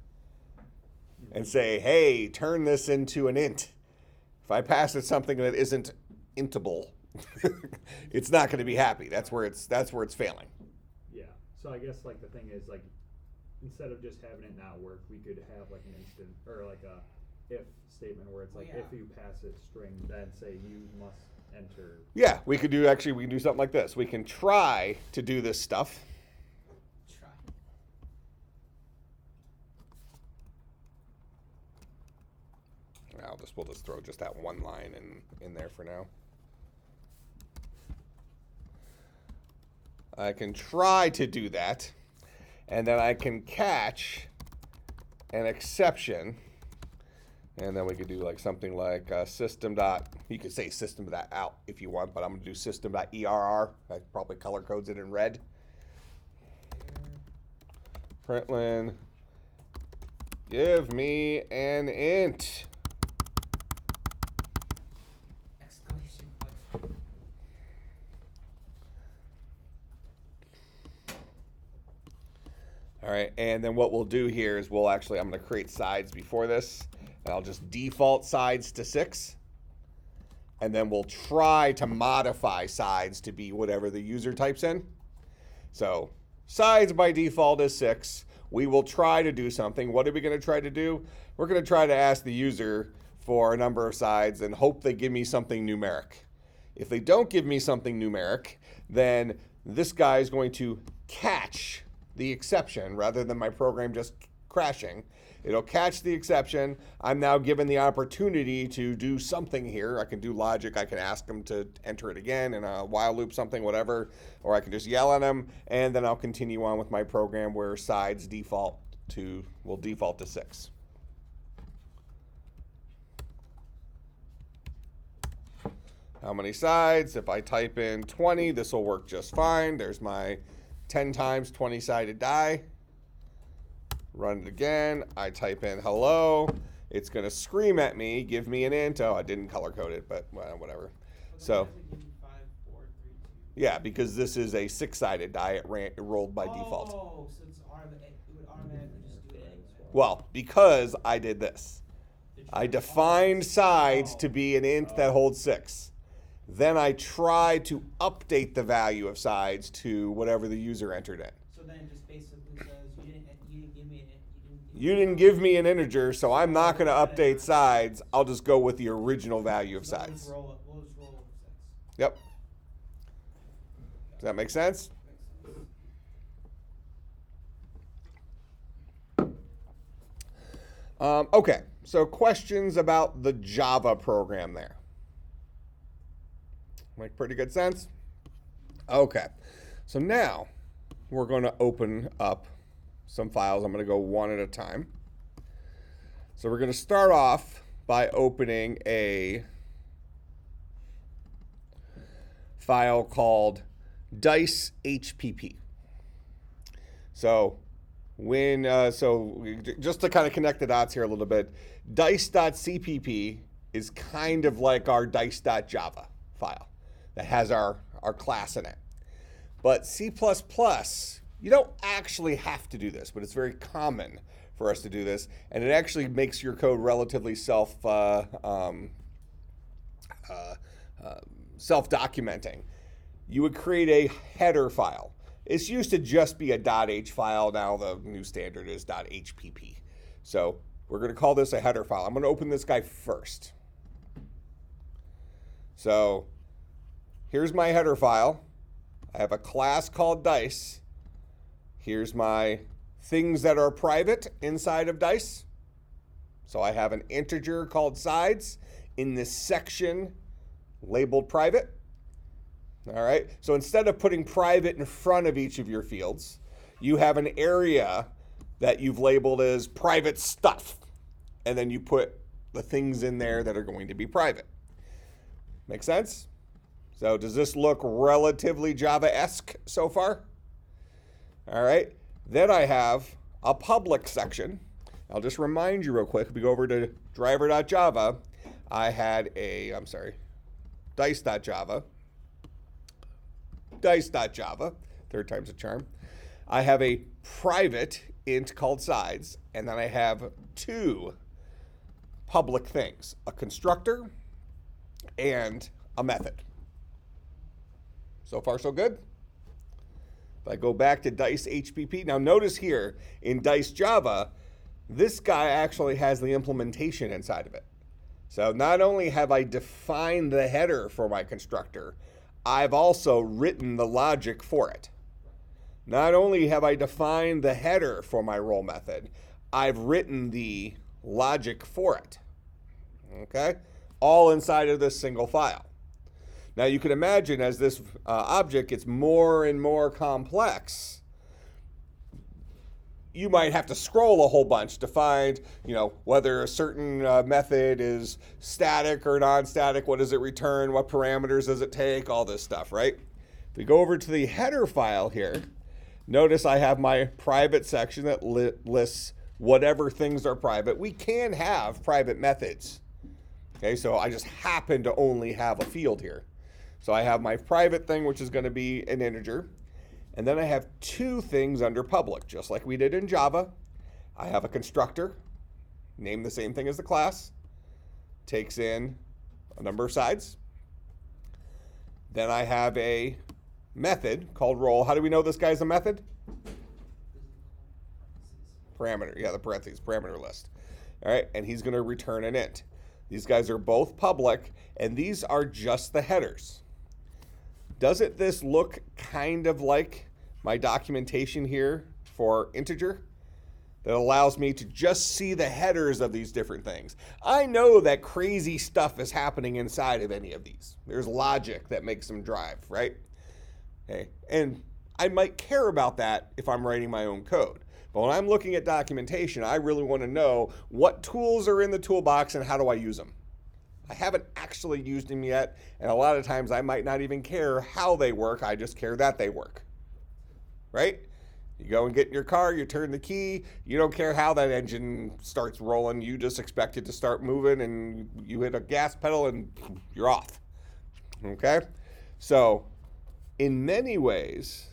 and say, hey, turn this into an int. If I pass it something that isn't intable, it's not going to be happy. That's where it's failing. Yeah. So I guess like the thing is like, instead of just having it not work, we could have like an instant or like a if statement where it's like if you pass it string, then say you must enter. Yeah, we can do something like this. We can try to do this stuff. Try. We'll just throw just that one line in there for now. I can try to do that, and then I can catch an exception, and then we could do like something like you could say system.out if you want, but I'm going to do system.err. That probably color codes it in red. Println, give me an int. Exclamation point. All right, and then what we'll do here is I'm going to create sides before this, and I'll just default sides to 6. and then we'll try to modify sides to be whatever the user types in. So sides by default is 6. We will try to do something. What are we going to try to do? We're going to try to ask the user for a number of sides and hope they give me something numeric. If they don't give me something numeric, then this guy is going to catch the exception rather than my program just crashing. It'll catch the exception. I'm now given the opportunity to do something here. I can do logic. I can ask them to enter it again in a while loop, something, whatever. Or I can just yell at them, and then I'll continue on with my program where sides will default to 6. How many sides? If I type in 20, this will work just fine. There's my 10 times 20-sided die. Run it again. I type in hello. It's going to scream at me, give me an int. Oh, I didn't color code it, but well, whatever. So, yeah, because this is a 6-sided die. It rolled by default. Oh, so it would automatically just do it anyway. Well, because I did this. I defined sides to be an int that holds 6. Then I try to update the value of sides to whatever the user entered in. So then it just basically says you didn't give me You didn't give me an integer, so I'm not going to update sides. I'll just go with the original value of sides. We'll just roll over 6. Yep. Does that make sense? Okay, so questions about the Java program there. Make pretty good sense? Okay, so now we're going to open up some files. I'm going to go one at a time. So we're going to start off by opening a file called dice HPP. So just to kind of connect the dots here a little bit, dice.cpp is kind of like our dice.java file that has our class in it. But C++, you don't actually have to do this, but it's very common for us to do this, and it actually makes your code relatively self-documenting. You would create a header file. It's used to just be a .h file. Now the new standard is .hpp. So we're going to call this a header file. I'm going to open this guy first. So here's my header file. I have a class called dice. Here's my things that are private inside of dice. So I have an integer called sides in this section labeled private. All right, so instead of putting private in front of each of your fields, you have an area that you've labeled as private stuff. And then you put the things in there that are going to be private. Make sense? So does this look relatively Java-esque so far? All right, then I have a public section. I'll just remind you real quick, if we go over to driver.java, I had dice.java, third time's a charm. I have a private int called sides, and then I have 2 public things, a constructor and a method. So far, so good? If I go back to dice HPP, now notice here in dice Java, this guy actually has the implementation inside of it. So not only have I defined the header for my constructor, I've also written the logic for it. Not only have I defined the header for my roll method, I've written the logic for it. Okay? All inside of this single file. Now you can imagine as this object gets more and more complex, you might have to scroll a whole bunch to find, whether a certain method is static or non-static, what does it return, what parameters does it take, all this stuff, right? If we go over to the header file here, notice I have my private section that lists whatever things are private. We can have private methods. Okay, so I just happen to only have a field here. So I have my private thing, which is going to be an integer. And then I have 2 things under public, just like we did in Java. I have a constructor, named the same thing as the class, takes in a number of sides. Then I have a method called roll. How do we know this guy's a method? Parameter, yeah, the parentheses, parameter list. All right, and he's going to return an int. These guys are both public, and these are just the headers. Doesn't this look kind of like my documentation here for integer that allows me to just see the headers of these different things? I know that crazy stuff is happening inside of any of these. There's logic that makes them drive, right? Okay, and I might care about that if I'm writing my own code. But when I'm looking at documentation, I really want to know what tools are in the toolbox and how do I use them. I haven't actually used them yet, and a lot of times I might not even care how they work. I just care that they work, right? You go and get in your car, you turn the key, you don't care how that engine starts rolling. You just expect it to start moving, and you hit a gas pedal and you're off, okay? So in many ways,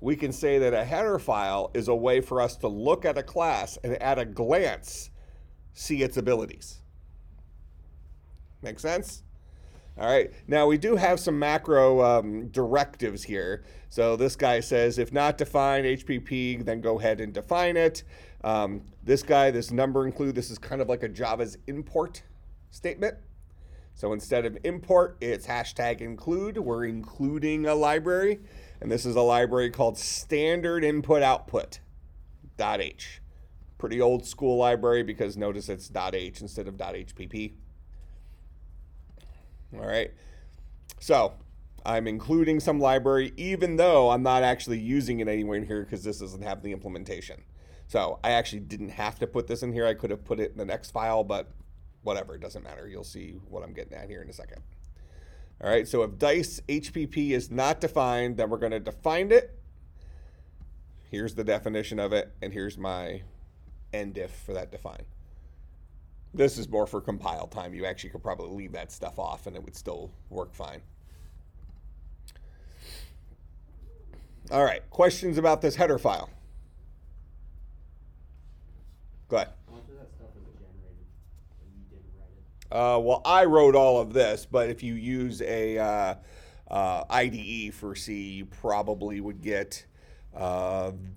we can say that a header file is a way for us to look at a class and at a glance see its abilities. Make sense? All right, now we do have some macro directives here. So this guy says, if not defined HPP, then go ahead and define it. This guy, this number include, this is kind of like a Java's import statement. So instead of import, it's hashtag include. We're including a library. And this is a library called standard input output .h. Pretty old school library because notice it's .h instead of .hpp. All right. So I'm including some library even though I'm not actually using it anywhere in here because this doesn't have the implementation. So I actually didn't have to put this in here. I could have put it in the next file, but whatever, it doesn't matter. You'll see what I'm getting at here in a second. All right, so if dice HPP is not defined, then we're going to define it. Here's the definition of it, and here's my end if for that define. This is more for compile time. You actually could probably leave that stuff off, and it would still work fine. All right, questions about this header file? Go ahead. How much of that stuff was generated when you didn't write it? Well, I wrote all of this, but if you use a IDE for C, you probably would get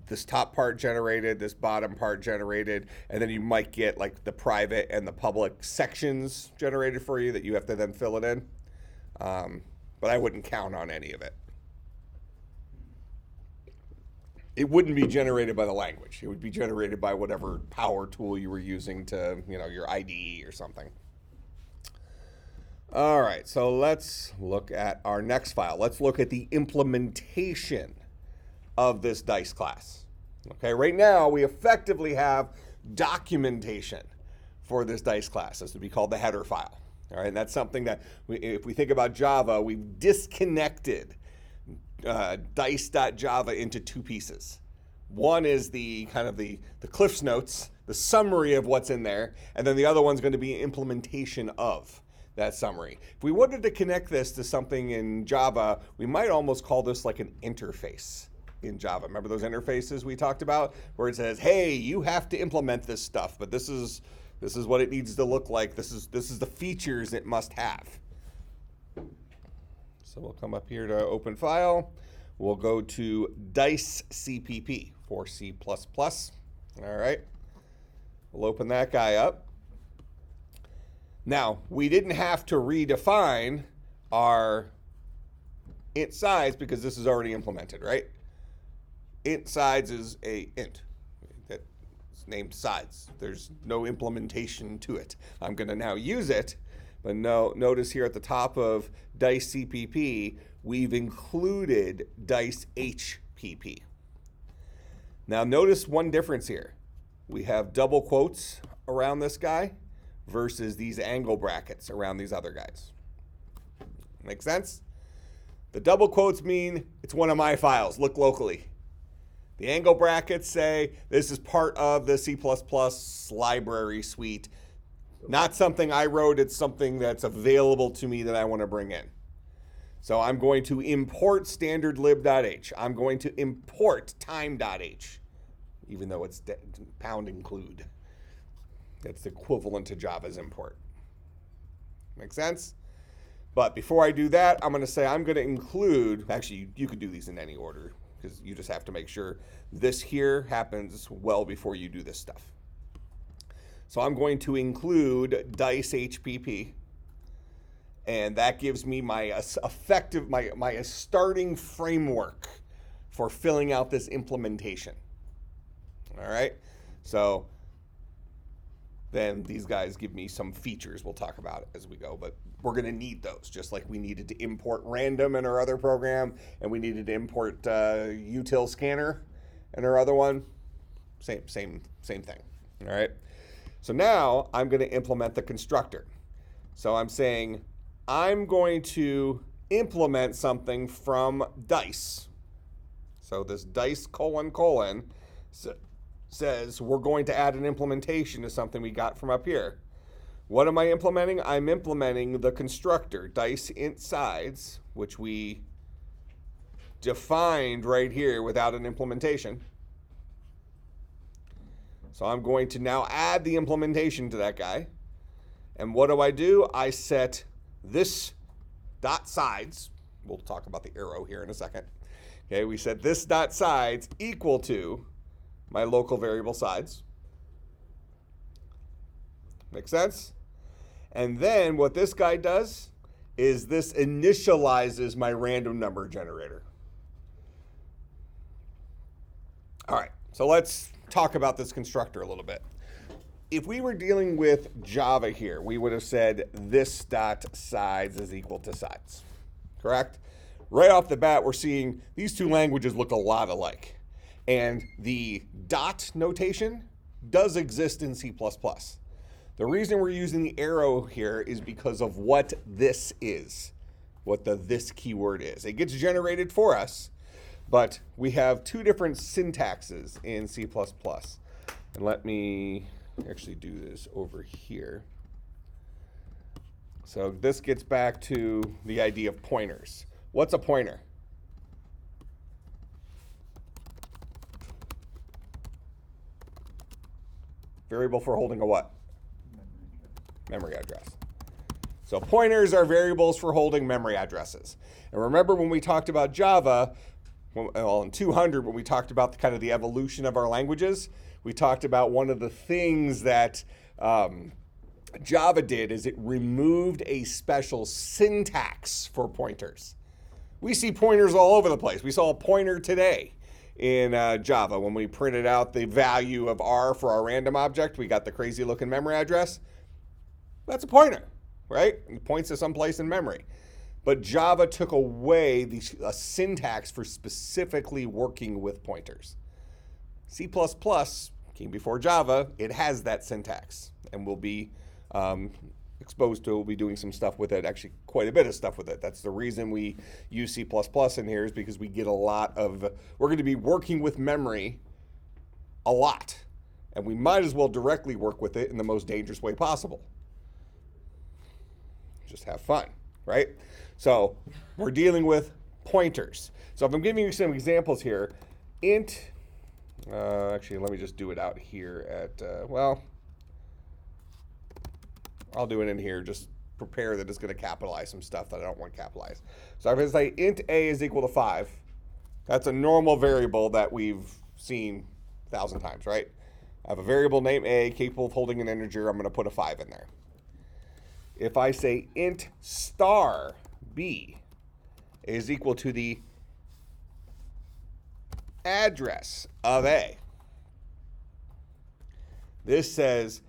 this top part generated, this bottom part generated, and then you might get like the private and the public sections generated for you that you have to then fill it in. But I wouldn't count on any of it. It wouldn't be generated by the language. It would be generated by whatever power tool you were using to, your IDE or something. All right, so let's look at our next file. Let's look at the implementation of this dice class. Okay, right now we effectively have documentation for this dice class. This would be called the header file. All right, and that's something that if we think about Java, we've disconnected dice.java into two pieces. One is the kind of the Cliff's Notes, the summary of what's in there, and then the other one's going to be implementation of that summary. If we wanted to connect this to something in Java, we might almost call this like an interface in Java. Remember those interfaces we talked about where it says, hey, you have to implement this stuff, but this is what it needs to look like. This is the features it must have. So we'll come up here to open file. We'll go to dice CPP for C++. All right. We'll open that guy up. Now, we didn't have to redefine our int size because this is already implemented, right? Int size is a int that's named size. There's no implementation to it. I'm going to now use it, but notice here at the top of dice CPP, we've included dice HPP. Now notice one difference here. We have double quotes around this guy versus these angle brackets around these other guys. Make sense? The double quotes mean it's one of my files, look locally. The angle brackets say this is part of the C++ library suite. Not something I wrote, it's something that's available to me that I want to bring in. So I'm going to import standardlib.h. I'm going to import time.h, even though it's pound include. That's the equivalent to Java's import. Make sense? But before I do that, I'm going to say I'm going to include, actually, you could do these in any order because you just have to make sure this here happens well before you do this stuff. So I'm going to include dice HPP, and that gives me my effective, my starting framework for filling out this implementation. All right, so then these guys give me some features. We'll talk about it as we go, but we're going to need those, just like we needed to import random in our other program, and we needed to import util scanner in our other one. Same thing. All right. So now I'm going to implement the constructor. So I'm saying I'm going to implement something from dice. So this dice : says we're going to add an implementation to something we got from up here. What am I implementing? I'm implementing the constructor dice int size, which we defined right here without an implementation. So I'm going to now add the implementation to that guy. And what do? I set this dot sides. We'll talk about the arrow here in a second. Okay, we set this dot sides equal to my local variable sides. Make sense? And then what this guy does is this initializes my random number generator. All right, so let's talk about this constructor a little bit. If we were dealing with Java here, we would have said this dot sides is equal to sides, correct? Right off the bat, we're seeing these two languages look a lot alike. And the dot notation does exist in C++. The reason we're using the arrow here is because of what this is, what the this keyword is. It gets generated for us, but we have two different syntaxes in C++. And let me actually do this over here. So this gets back to the idea of pointers. What's a pointer? Variable for holding a what? Memory address. So pointers are variables for holding memory addresses. And remember when we talked about Java, well, in 200, when we talked about the kind of the evolution of our languages, we talked about one of the things that Java did is it removed a special syntax for pointers. We see pointers all over the place. We saw a pointer today in Java. When we printed out the value of R for our random object, we got the crazy looking memory address. That's a pointer, right? It points to some place in memory. But Java took away a syntax for specifically working with pointers. C++ came before Java. It has that syntax, and we'll be exposed to it. We'll be doing some stuff with it, actually quite a bit of stuff with it. That's the reason we use C++ in here, is because we get a lot of, we're going to be working with memory a lot, and we might as well directly work with it in the most dangerous way possible. Just have fun, right? So we're dealing with pointers. So if I'm giving you some examples here, int, actually let me just do it out here at, well, I'll do it in here, just prepare that it's going to capitalize some stuff that I don't want capitalized. So if I say int a is equal to 5, that's a normal variable that we've seen 1,000 times, right? I have a variable named a capable of holding an integer. I'm going to put a 5 in there. If I say int star b is equal to the address of a, this says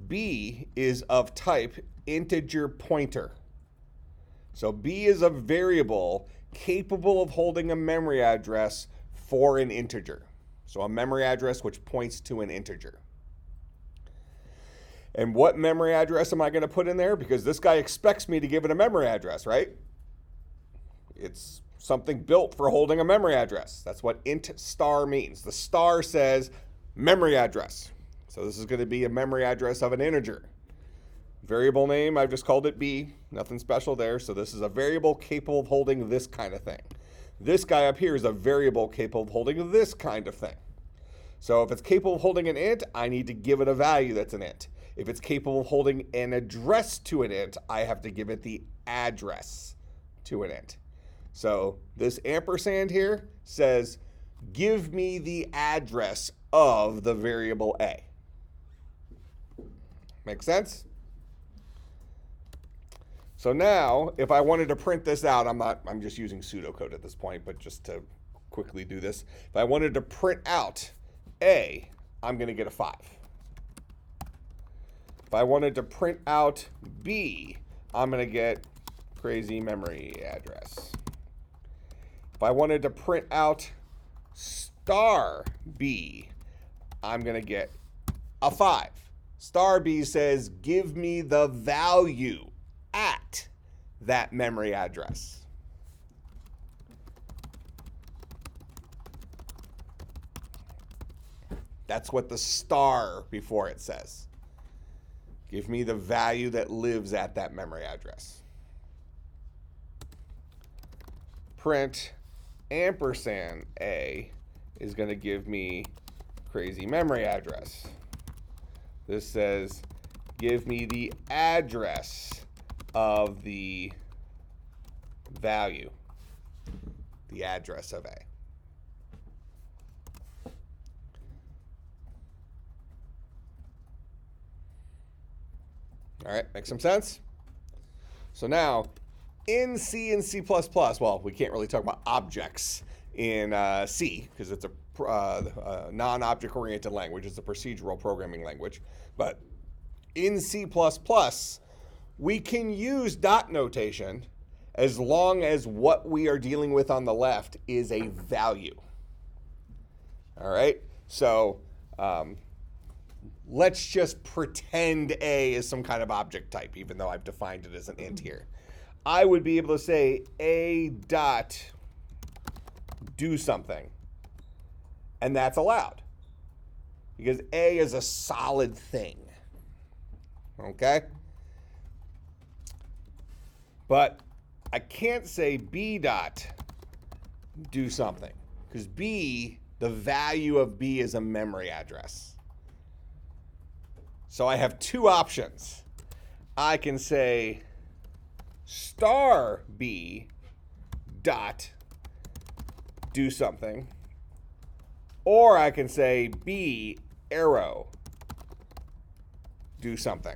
b is of type integer pointer. So b is a variable capable of holding a memory address for an integer. So a memory address which points to an integer. And what memory address am I going to put in there? Because this guy expects me to give it a memory address, right? It's something built for holding a memory address. That's what int star means. The star says memory address. So this is going to be a memory address of an integer. Variable name, I've just called it b. Nothing special there. So this is a variable capable of holding this kind of thing. This guy up here is a variable capable of holding this kind of thing. So if it's capable of holding an int, I need to give it a value that's an int. If it's capable of holding an address to an int, I have to give it the address to an int. So this ampersand here says, give me the address of the variable A. Make sense? So now, if I wanted to print this out, I'm just using pseudocode at this point, but just to quickly do this. If I wanted to print out A, I'm going to get a 5. If I wanted to print out B, I'm going to get crazy memory address. If I wanted to print out star B, I'm going to get a 5. Star B says, give me the value at that memory address. That's what the star before it says. Give me the value that lives at that memory address. Print ampersand A is going to give me crazy memory address. This says, give me the address of the value, the address of A. All right, make some sense? So now, in C and C++, well, we can't really talk about objects in C because it's a non-object oriented language. It's a procedural programming language. But in C++, we can use dot notation as long as what we are dealing with on the left is a value. All right, so let's just pretend A is some kind of object type, even though I've defined it as an int here. I would be able to say A dot do something, and that's allowed because A is a solid thing, okay? But I can't say B dot do something because B, the value of B is a memory address. So I have two options. I can say star B dot do something, or I can say B arrow do something.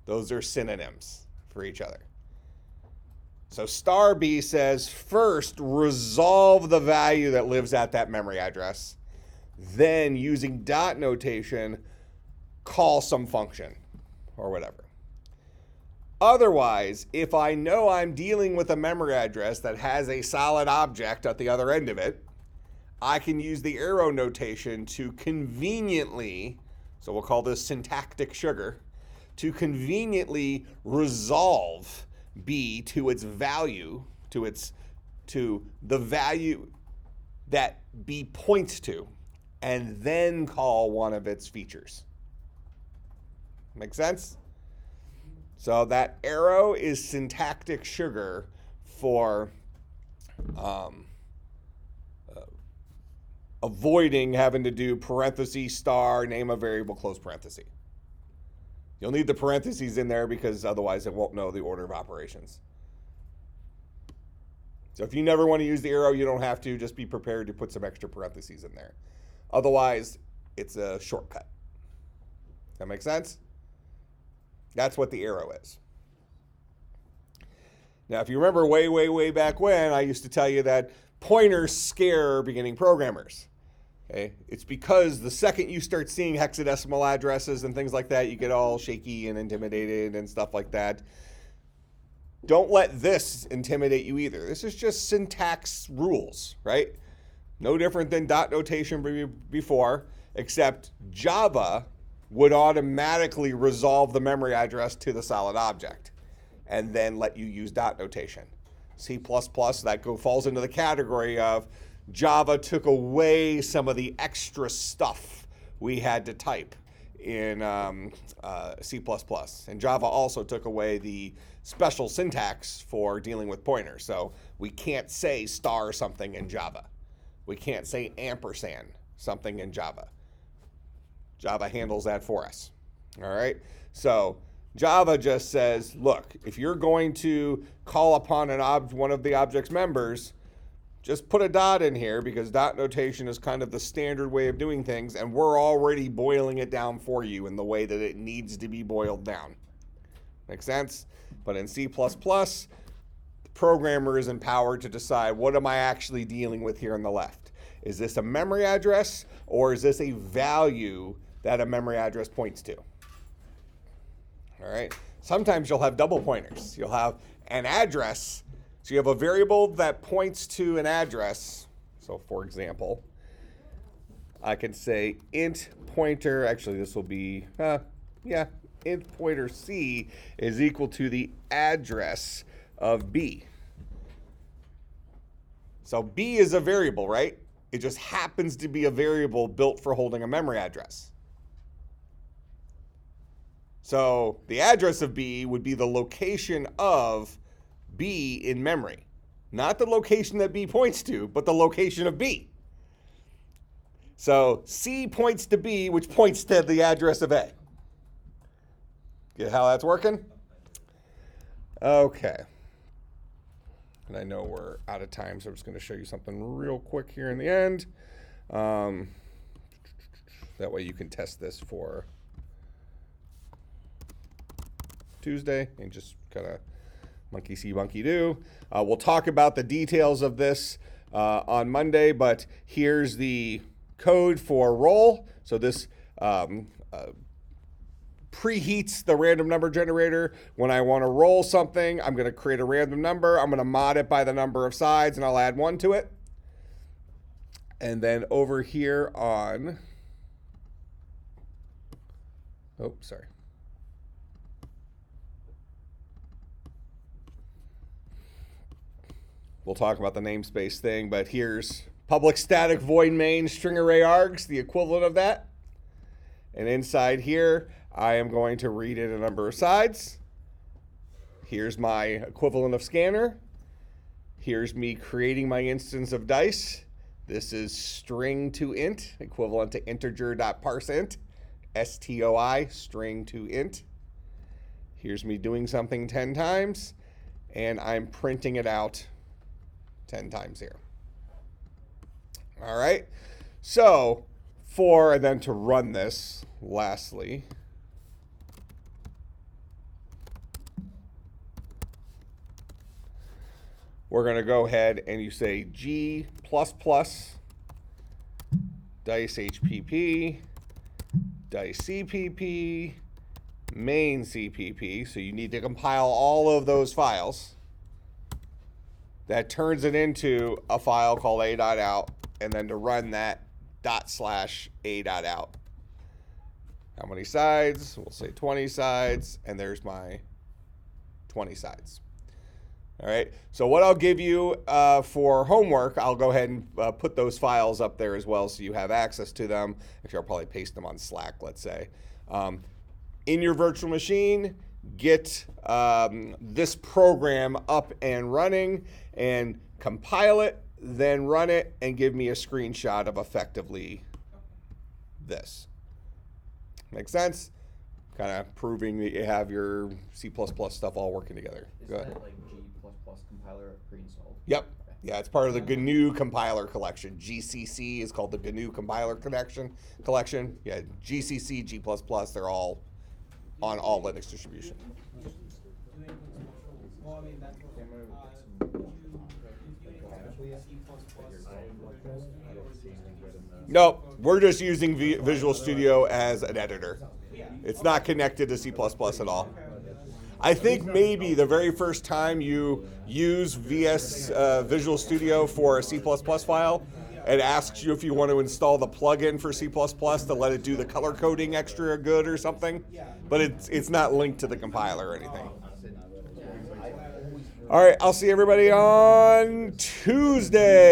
Those are synonyms for each other. So star B says first resolve the value that lives at that memory address, then using dot notation call some function or whatever. Otherwise, if I know I'm dealing with a memory address that has a solid object at the other end of it, I can use the arrow notation to conveniently, so we'll call this syntactic sugar, to conveniently resolve B to its value, to the value that B points to, and then call one of its features. Make sense? So that arrow is syntactic sugar for avoiding having to do parenthesis, star, name a variable, close parenthesis. You'll need the parentheses in there because otherwise it won't know the order of operations. So if you never want to use the arrow, you don't have to. Just be prepared to put some extra parentheses in there. Otherwise, it's a shortcut. That make sense? That's what the arrow is. Now, if you remember way back when, I used to tell you that pointers scare beginning programmers. Okay? It's because the second you start seeing hexadecimal addresses and things like that, you get all shaky and intimidated and stuff like that. Don't let this intimidate you either. This is just syntax rules, right? No different than dot notation before, except Java would automatically resolve the memory address to the solid object and then let you use dot notation. C++, that falls into the category of Java took away some of the extra stuff we had to type in C++. And Java also took away the special syntax for dealing with pointers. So we can't say star something in Java. We can't say ampersand something in Java. Java handles that for us. All right. So Java just says, look, if you're going to call upon one of the object's members, just put a dot in here because dot notation is kind of the standard way of doing things, and we're already boiling it down for you in the way that it needs to be boiled down. Make sense? But in C++, the programmer is empowered to decide, what am I actually dealing with here on the left? Is this a memory address, or is this a value that a memory address points to? All right. Sometimes you'll have double pointers. You'll have an address. So you have a variable that points to an address. So for example, I can say int pointer, actually this will be, int pointer C is equal to the address of B. So B is a variable, right? It just happens to be a variable built for holding a memory address. So the address of B would be the location of B in memory. Not the location that B points to, but the location of B. So C points to B, which points to the address of A. Get how that's working? Okay. And I know we're out of time, so I'm just going to show you something real quick here in the end. That way you can test this for Tuesday and just kind of monkey see, monkey do. We'll talk about the details of this on Monday, but here's the code for roll. So this preheats the random number generator. When I want to roll something, I'm going to create a random number. I'm going to mod it by the number of sides, and I'll add 1 to it. And then over here on, we'll talk about the namespace thing, but here's public static void main string array args, the equivalent of that. And inside here, I am going to read in a number of sides. Here's my equivalent of scanner. Here's me creating my instance of dice. This is string to int, equivalent to integer.parseInt, STOI, string to int. Here's me doing something 10 times, and I'm printing it out 10 times here. All right, so and then to run this, lastly, we're going to go ahead and you say G++, dice HPP, dice CPP, main CPP. So you need to compile all of those files. That turns it into a file called a.out, and then to run that ./a.out. How many sides? We'll say 20 sides, and there's my 20 sides. All right, so what I'll give you for homework, I'll go ahead and put those files up there as well so you have access to them. Actually, I'll probably paste them on Slack, let's say. In your virtual machine, get this program up and running and compile it, then run it and give me a screenshot of effectively this. Make sense? Kind of proving that you have your C++ stuff all working together. Is Go ahead. that like G++ compiler pre-installed? Yep. Yeah, it's part of the GNU compiler collection. GCC is called the GNU compiler collection. Yeah, GCC, G++, they're all on all Linux distributions. Well, I mean, that's what, No, we're just using Visual Studio as an editor. It's not connected to C++ at all. I think maybe the very first time you use Visual Studio for a C++ file, it asks you if you want to install the plugin for C++ to let it do the color coding extra good or something. But it's not linked to the compiler or anything. All right, I'll see everybody on Tuesday.